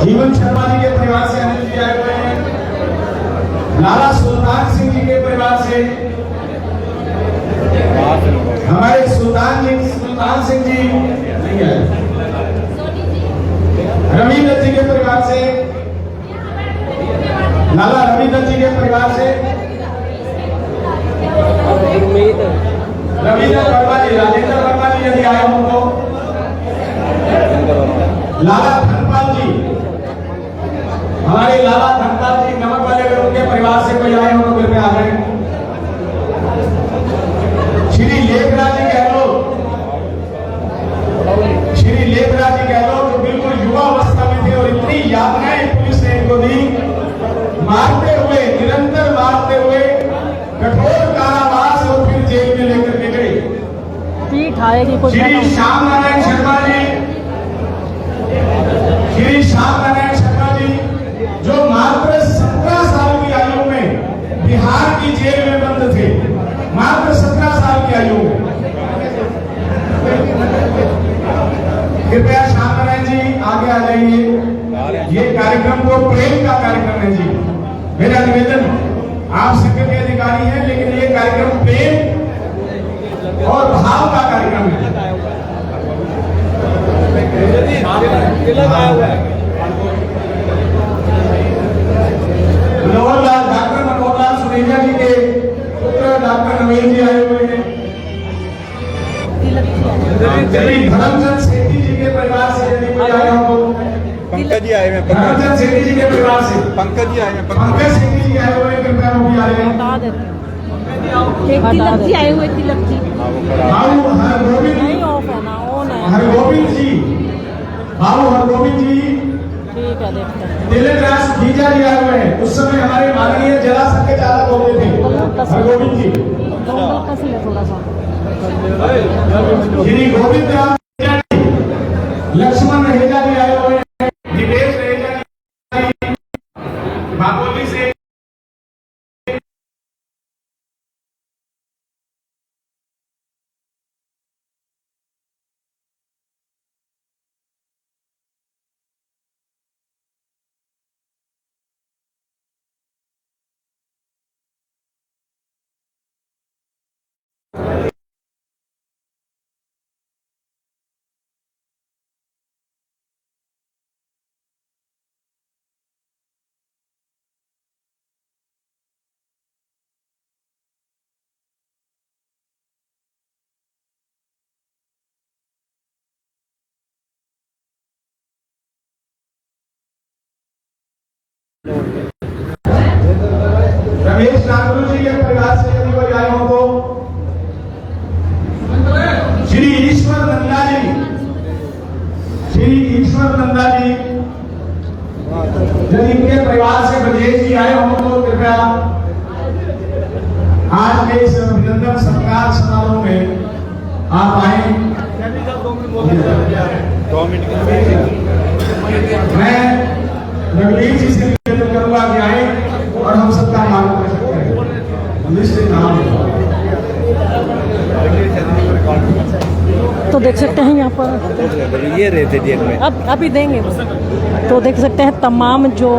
जीवन शर्मा जी के परिवार से अनिल जी आए हुए हैं। लाला सुल्तान सिंह जी के परिवार से हमारे सुल्तान सिंह जी नहीं आए। रविंद्र जी के परिवार परिवार से, लाला रविंदर जी के परिवार से, रविंद्र वर्मा जी, राजेंद्र वर्मा जी यदि आए हों तो, लाला धनपाल जी, हमारे लाला धनपाल जी नमक वाले अगर उनके परिवार से कोई आए हो तो कृपया आ जाए। श्री लेखराज जी गहलोत, श्री लेखराज जी गहलोत जो बिल्कुल युवा अवस्था में थे और इतनी यातनाएं पुलिस ने इनको दी, मारते हुए, निरंतर मारते हुए, कठोर कारावास और फिर जेल में लेकर के गए। पीठ आएगी कुछ श्री श्याम नारायण शर्मा जी, श्री श्याम नारायण शर्मा जी जो मात्र 17 साल की आयु में बिहार की जेल में बंद थे, मात्र 17 साल की आयु में। कृपया श्याम नारायण जी आगे आ जाइए। ये कार्यक्रम तो प्रेम का कार्यक्रम है जी, मेरा निवेदन, आप शिक्षक के अधिकारी हैं लेकिन ये कार्यक्रम प्रेम और भाव का कार्यक्रम है। डॉक्टर मनोहर लाल सुनेजा जी के पुत्र डॉक्टर नवीन जी आए हुए हैं। श्री धर्मचंद सेठी जी के परिवार से यदि कोई आया हो, पंकज जी आए हैं, धर्मचंद सेठी जी के परिवार से, पंकज जी आए हैं, पंकज सेठी जी आए हुए हैं, कृपया वो भी आ रहे हैं। बता देते तिलक जी आए हुए, तिलक जी बाबू हरगोविंद, नहीं ऑफ है ना, ऑन है। हरगोविंद जी, बाबू हरगोविंद जी, ठीक है देखते हैं। तिलक राज खींचा जी आए हुए हैं। उस समय हमारे माननीय जला संघ के चालक होते थे हरगोविंद जी। कस ले थोड़ा सा। श्री गोविंद राम रहेजा जी, लक्ष्मण रहेजा जी आए हुए हैं, दिवेश रहेजा जी बागोली से, रमेश नागरू जी के परिवार से यदि कोई आए हो तो, श्री ईश्वर नंदा जी, श्री ईश्वर नंदा जी यदि इनके परिवार से ब्रजेश जी आए हो तो कृपया आज के इस अभिनंदन सत्कार समारोह में आप आए। मैं रघुवीर जी से निवेदन करूंगा कि आए और हम सबका मार्गदर्शन करें। निश्चित नाम तो देख सकते हैं यहाँ पर ये रहते जेल में, अब अभी देंगे। तो देख सकते हैं तमाम जो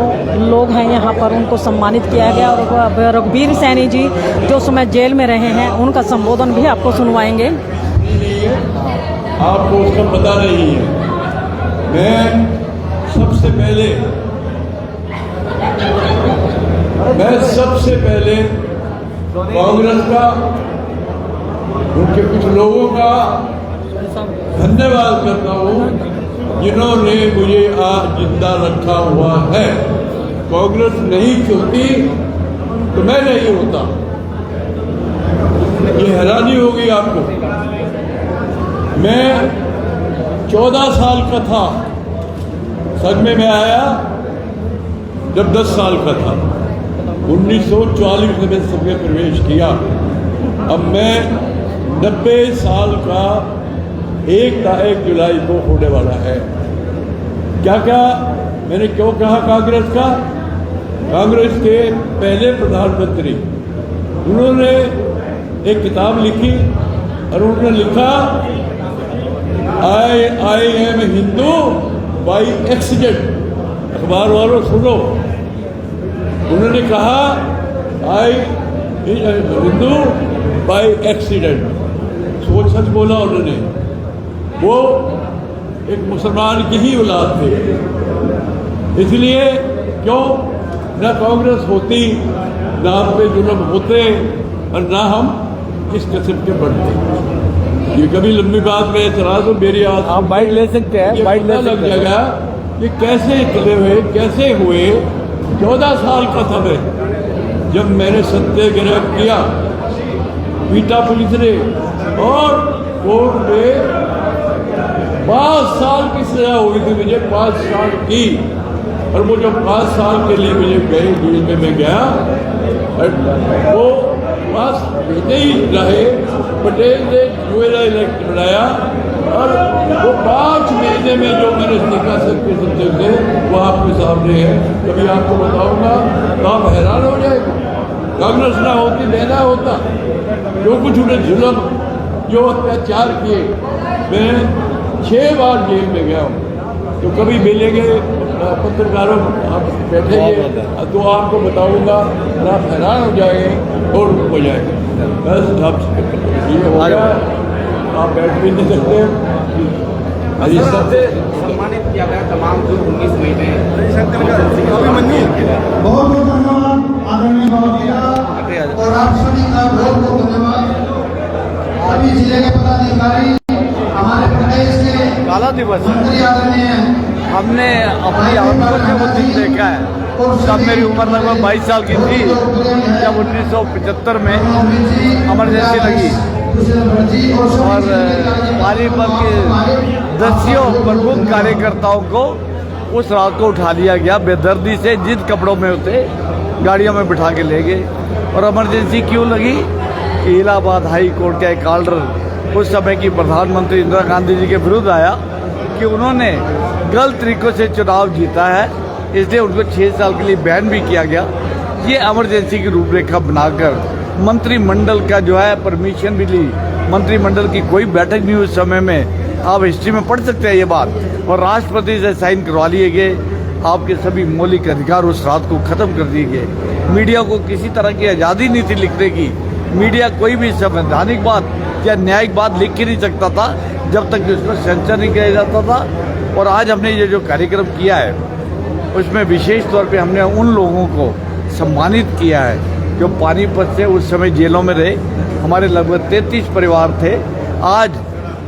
लोग हैं यहाँ पर उनको सम्मानित किया गया। और रघुवीर सैनी जी जो समय जेल में रहे हैं उनका संबोधन भी आपको सुनवाएंगे। आपको उसका पता नहीं है। मैं सबसे पहले कांग्रेस का, उनके कुछ लोगों का धन्यवाद करता हूँ जिन्होंने मुझे आज जिंदा रखा हुआ है। कांग्रेस नहीं होती तो मैं नहीं होता। ये हैरानी होगी आपको। मैं 14 साल का था, संघ में मैं आया जब 10 साल का था। 1944 में संघ में प्रवेश किया। अब मैं 90 साल का 1 जुलाई को होने वाला है। क्या क्या मैंने क्यों कहा कांग्रेस का? कांग्रेस के पहले प्रधानमंत्री, उन्होंने एक किताब लिखी और उन्होंने लिखा I am Hindu by accident. अखबार वालों सुनो, उन्होंने कहा आई हिंदू बाई एक्सीडेंट। सोच सच बोला उन्होंने। वो एक मुसलमान की ही औलाद थे। इसलिए क्यों ना कांग्रेस होती, ना हम पे जुल्म होते और ना हम इस किस्म के बढ़ते। ये कभी लंबी बात में एतराज हो, मेरी आप बाइट ले सकते हैं, बाइट लग जाएगा। ये कैसे चले हुए, कैसे हुए? 14 साल का था मैं जब मैंने सत्याग्रह किया, पीटा पुलिस ने, और कोर्ट में 5 साल की सजा हुई थी मुझे, 5 साल की। और वो जो 5 साल के लिए मुझे गए जेल में मैं गया, वो बस भेजे ही रहे। पटेल ने जुएला इलेक्ट बनाया और वो 5 महीने में जो मैंने सीखा सबके सबसे से वो आपके सामने है। कभी आपको बताऊंगा तो आप हैरान हो जाएगा। कांग्रेस ना होती, लेना होता, जो कुछ उन्हें जुल्म, जो अत्याचार किए, मैं 6 बार जेल में गया हूँ। तो कभी मिलेंगे पत्रकारों, आप बैठेंगे तो आपको बताऊंगा और आप हैरान हो जाएंगे और हो जाएंगे। बस आप ये हो गया, आप बैठ भी नहीं सकते। अभी सबसे सम्मानित किया गया तमाम जो 19 महीने बहुत बहुत धन्यवाद आदरणीय महोदय, और आप सभी का बहुत बहुत धन्यवाद। सभी जिले के पदाधिकारी, हमारे प्रदेश के काला दिवस मंत्री आदरणीय, हमने अपनी आंखों से वो दिन देखा है। तब मेरी उम्र लगभग 22 साल की थी जब 1975 में इमरजेंसी लगी और पानीपत के दसियों प्रमुख कार्यकर्ताओं को उस रात को उठा लिया गया बेदर्दी से, जिन कपड़ों में होते गाड़ियों में बिठा के ले गए। और इमरजेंसी क्यों लगी कि इलाहाबाद हाई कोर्ट का एक ऑर्डर उस समय की प्रधानमंत्री इंदिरा गांधी जी के विरुद्ध आया कि उन्होंने गलत तरीकों से चुनाव जीता है, इसलिए उनको 6 साल के लिए बैन भी किया गया। ये इमरजेंसी की रूपरेखा बनाकर मंत्रिमंडल का जो है परमिशन भी ली, मंत्रिमंडल की कोई बैठक नहीं उस समय में। आप हिस्ट्री में पढ़ सकते हैं ये बात, और राष्ट्रपति से साइन करवा लिए गए। आपके सभी मौलिक अधिकार उस रात को खत्म कर दिए गए। मीडिया को किसी तरह की आज़ादी नहीं थी लिखने की। मीडिया कोई भी संवैधानिक बात या न्यायिक बात लिख ही नहीं सकता था जब तक उसको सेंसर नहीं किया जाता था। और आज हमने ये जो कार्यक्रम किया है उसमें विशेष तौर पे हमने उन लोगों को सम्मानित किया है जो पानीपत से उस समय जेलों में रहे। हमारे लगभग 33 परिवार थे, आज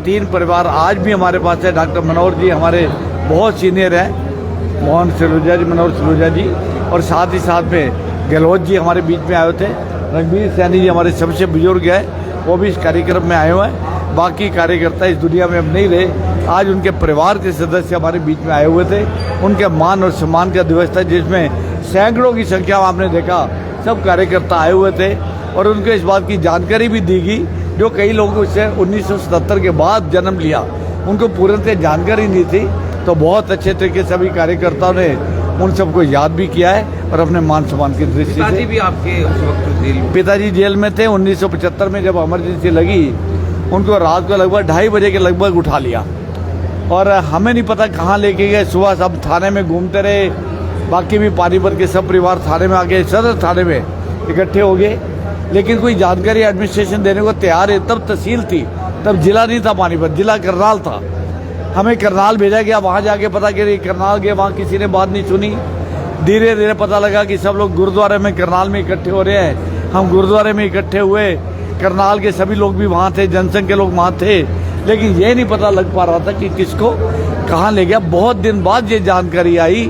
3 परिवार आज भी हमारे पास है। डॉक्टर मनोहर जी हमारे बहुत सीनियर हैं, मनोहर सिलूजा जी, और साथ ही साथ में गहलोत जी हमारे बीच में आए थे। रणबीर सैनी जी हमारे सबसे बुजुर्ग हैं, वो भी इस कार्यक्रम में आए हुए हैं। बाकी कार्यकर्ता इस दुनिया में अब नहीं रहे, आज उनके परिवार के सदस्य हमारे बीच में आए हुए थे। उनके मान और सम्मान का दिवस था जिसमें सैकड़ों की संख्या में आपने देखा सब कार्यकर्ता आए हुए थे और उनको इस बात की जानकारी भी दी गई जो कई लोगों से 1977 के बाद जन्म लिया, उनको पूर्णतः जानकारी नहीं थी। तो बहुत अच्छे तरीके से सभी कार्यकर्ताओं ने उन सबको याद भी किया है और अपने मान सम्मान की दृष्टि से। पिताजी भी आपके उस वक्त जेल में? पिताजी जेल में थे। 1975 में जब इमरजेंसी लगी उनको रात को लगभग 2:30 बजे के लगभग उठा लिया और हमें नहीं पता कहाँ लेके गए। सुबह सब थाने में घूमते रहे, बाकी भी पानीपत के सब परिवार थाने में आ गए, सदर थाने में इकट्ठे हो गए, लेकिन कोई जानकारी एडमिनिस्ट्रेशन देने को तैयार है। तब तहसील थी, तब जिला नहीं था पानीपत, जिला करनाल था। हमें करनाल भेजा गया, वहाँ जाके पता करिए करनाल गए, वहाँ किसी ने बात नहीं सुनी। धीरे धीरे पता लगा कि सब लोग गुरुद्वारे में करनाल में इकट्ठे हो रहे हैं। हम गुरुद्वारे में इकट्ठे हुए, करनाल के सभी लोग भी वहाँ थे, जनसंघ के लोग वहाँ थे, लेकिन ये नहीं पता लग पा रहा था कि किसको कहाँ ले गया। बहुत दिन बाद ये जानकारी आई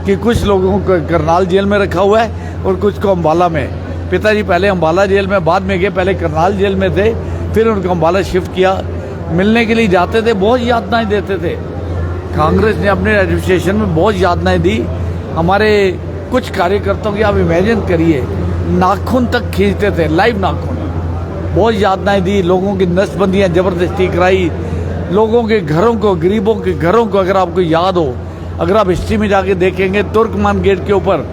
कि कुछ लोगों को करनाल जेल में रखा हुआ है और कुछ को अम्बाला में। पिताजी पहले अम्बाला जेल में बाद में गए, पहले करनाल जेल में थे, फिर उनको अम्बाला शिफ्ट किया। मिलने के लिए जाते थे, बहुत यातनाएं देते थे। कांग्रेस ने अपने एडमिनिस्ट्रेशन में बहुत यातनाएं दी। हमारे कुछ कार्यकर्ताओं की आप इमेजिन करिए, नाखून तक खींचते थे, लाइव नाखून। बहुत यातनाएं दी, लोगों की नसबंदियां जबरदस्ती कराई, लोगों के घरों को, गरीबों के घरों को। अगर आपको याद हो, अगर आप हिस्ट्री में जाके देखेंगे, तुर्कमान गेट के ऊपर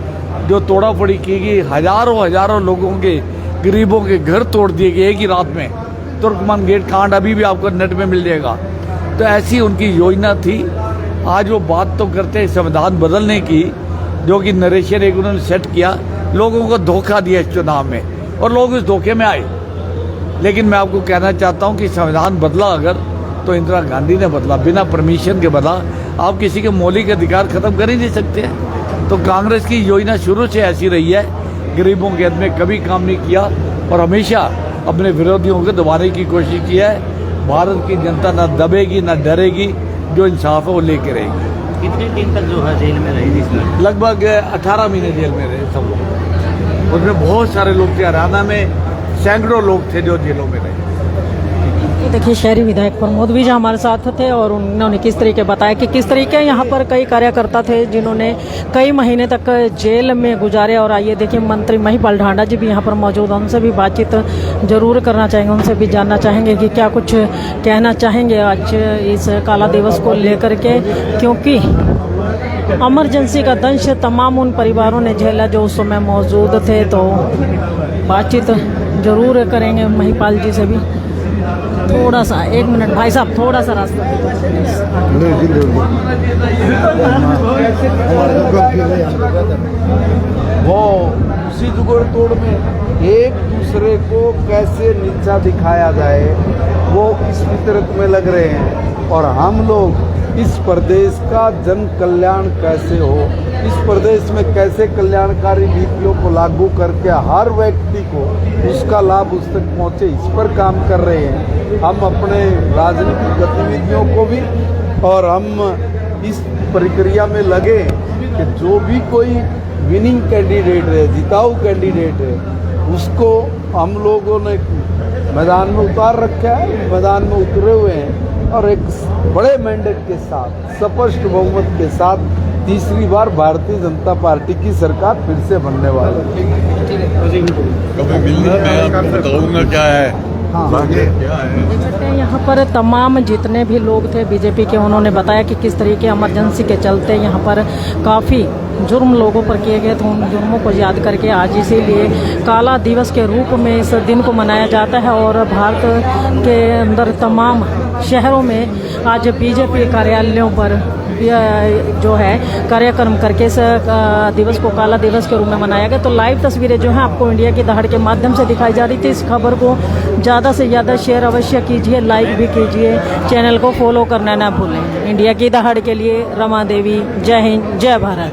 जो तोड़ा फोड़ी की गई, हजारों लोगों के, गरीबों के घर तोड़ दिए गए एक ही रात में। तुर्कमान गेट कांड अभी भी आपको नेट में मिल जाएगा। तो ऐसी उनकी योजना थी। आज वो बात तो करते हैं संविधान बदलने की, जो कि नरेशन एक उन्होंने सेट किया, लोगों को धोखा दिया इस चुनाव में और लोग इस धोखे में आए। लेकिन मैं आपको कहना चाहता हूं कि संविधान बदला अगर तो इंदिरा गांधी ने बदला, बिना परमिशन के बदला। आप किसी के मौलिक अधिकार खत्म कर ही नहीं सकते हैं। तो कांग्रेस की योजना शुरू से ऐसी रही है, गरीबों के हित में कभी काम नहीं किया और हमेशा अपने विरोधियों को दबाने की कोशिश की है। भारत की जनता ना दबेगी ना डरेगी, जो इंसाफ है वो लेके रहेगी। कितने दिन तक जो है जेल में रही थी इसमें? लगभग 18 महीने जेल में रहे सब लोग। उसमें बहुत सारे लोग थे, हरियाणा में सैकड़ों लोग थे जो जेलों में रहे। देखिए शहरी विधायक प्रमोद विजय हमारे साथ थे और उन्होंने किस तरीके बताया कि किस तरीके यहाँ पर कई कार्यकर्ता थे जिन्होंने कई महीने तक जेल में गुजारे। और आइए देखिए मंत्री महिपाल ढांडा जी भी यहाँ पर मौजूद हैं, उनसे भी बातचीत जरूर करना चाहेंगे, उनसे भी जानना चाहेंगे कि क्या कुछ कहना चाहेंगे आज इस काला दिवस को लेकर के, क्योंकि इमरजेंसी का दंश तमाम उन परिवारों ने झेला जो उस समय मौजूद थे। तो बातचीत जरूर करेंगे महिपाल जी से भी। थोड़ा सा 1 मिनट भाई साहब, थोड़ा सा रास्ता वो उसी जुगड़ तोड़ में एक दूसरे को कैसे नीचा दिखाया जाए वो इस फितरत में लग रहे हैं। और हम लोग इस प्रदेश का जन कल्याण कैसे हो, इस प्रदेश में कैसे कल्याणकारी नीतियों को लागू करके हर व्यक्ति को उसका लाभ उस तक पहुँचे, इस पर काम कर रहे हैं। हम अपने राजनीतिक गतिविधियों को भी और हम इस प्रक्रिया में लगे कि जो भी कोई विनिंग कैंडिडेट है, जिताऊ कैंडिडेट है, उसको हम लोगों ने मैदान में उतार रखा है, मैदान में उतरे हुए हैं और एक बड़े मैंडेट के साथ, स्पष्ट बहुमत के साथ तीसरी बार भारतीय जनता पार्टी की सरकार फिर से बनने वाली है। कभी मिलने में आपको बताऊंगा क्या है। यहाँ पर तमाम जितने भी लोग थे बीजेपी के, उन्होंने बताया कि किस तरीके इमरजेंसी के चलते यहाँ पर काफ़ी जुर्म लोगों पर किए गए थे। उन जुर्मों को याद करके आज इसीलिए काला दिवस के रूप में इस दिन को मनाया जाता है। और भारत के अंदर तमाम शहरों में आज बीजेपी कार्यालयों पर जो है कार्यक्रम करके इस दिवस को काला दिवस के रूप में मनाया गया। तो लाइव तस्वीरें जो हैं आपको इंडिया की दहाड़ के माध्यम से दिखाई जा रही थी। इस खबर को ज़्यादा से ज़्यादा शेयर अवश्य कीजिए, लाइक भी कीजिए, चैनल को फॉलो करना ना भूलें। इंडिया की दहाड़ के लिए रमा देवी, जय हिंद, जय भारत।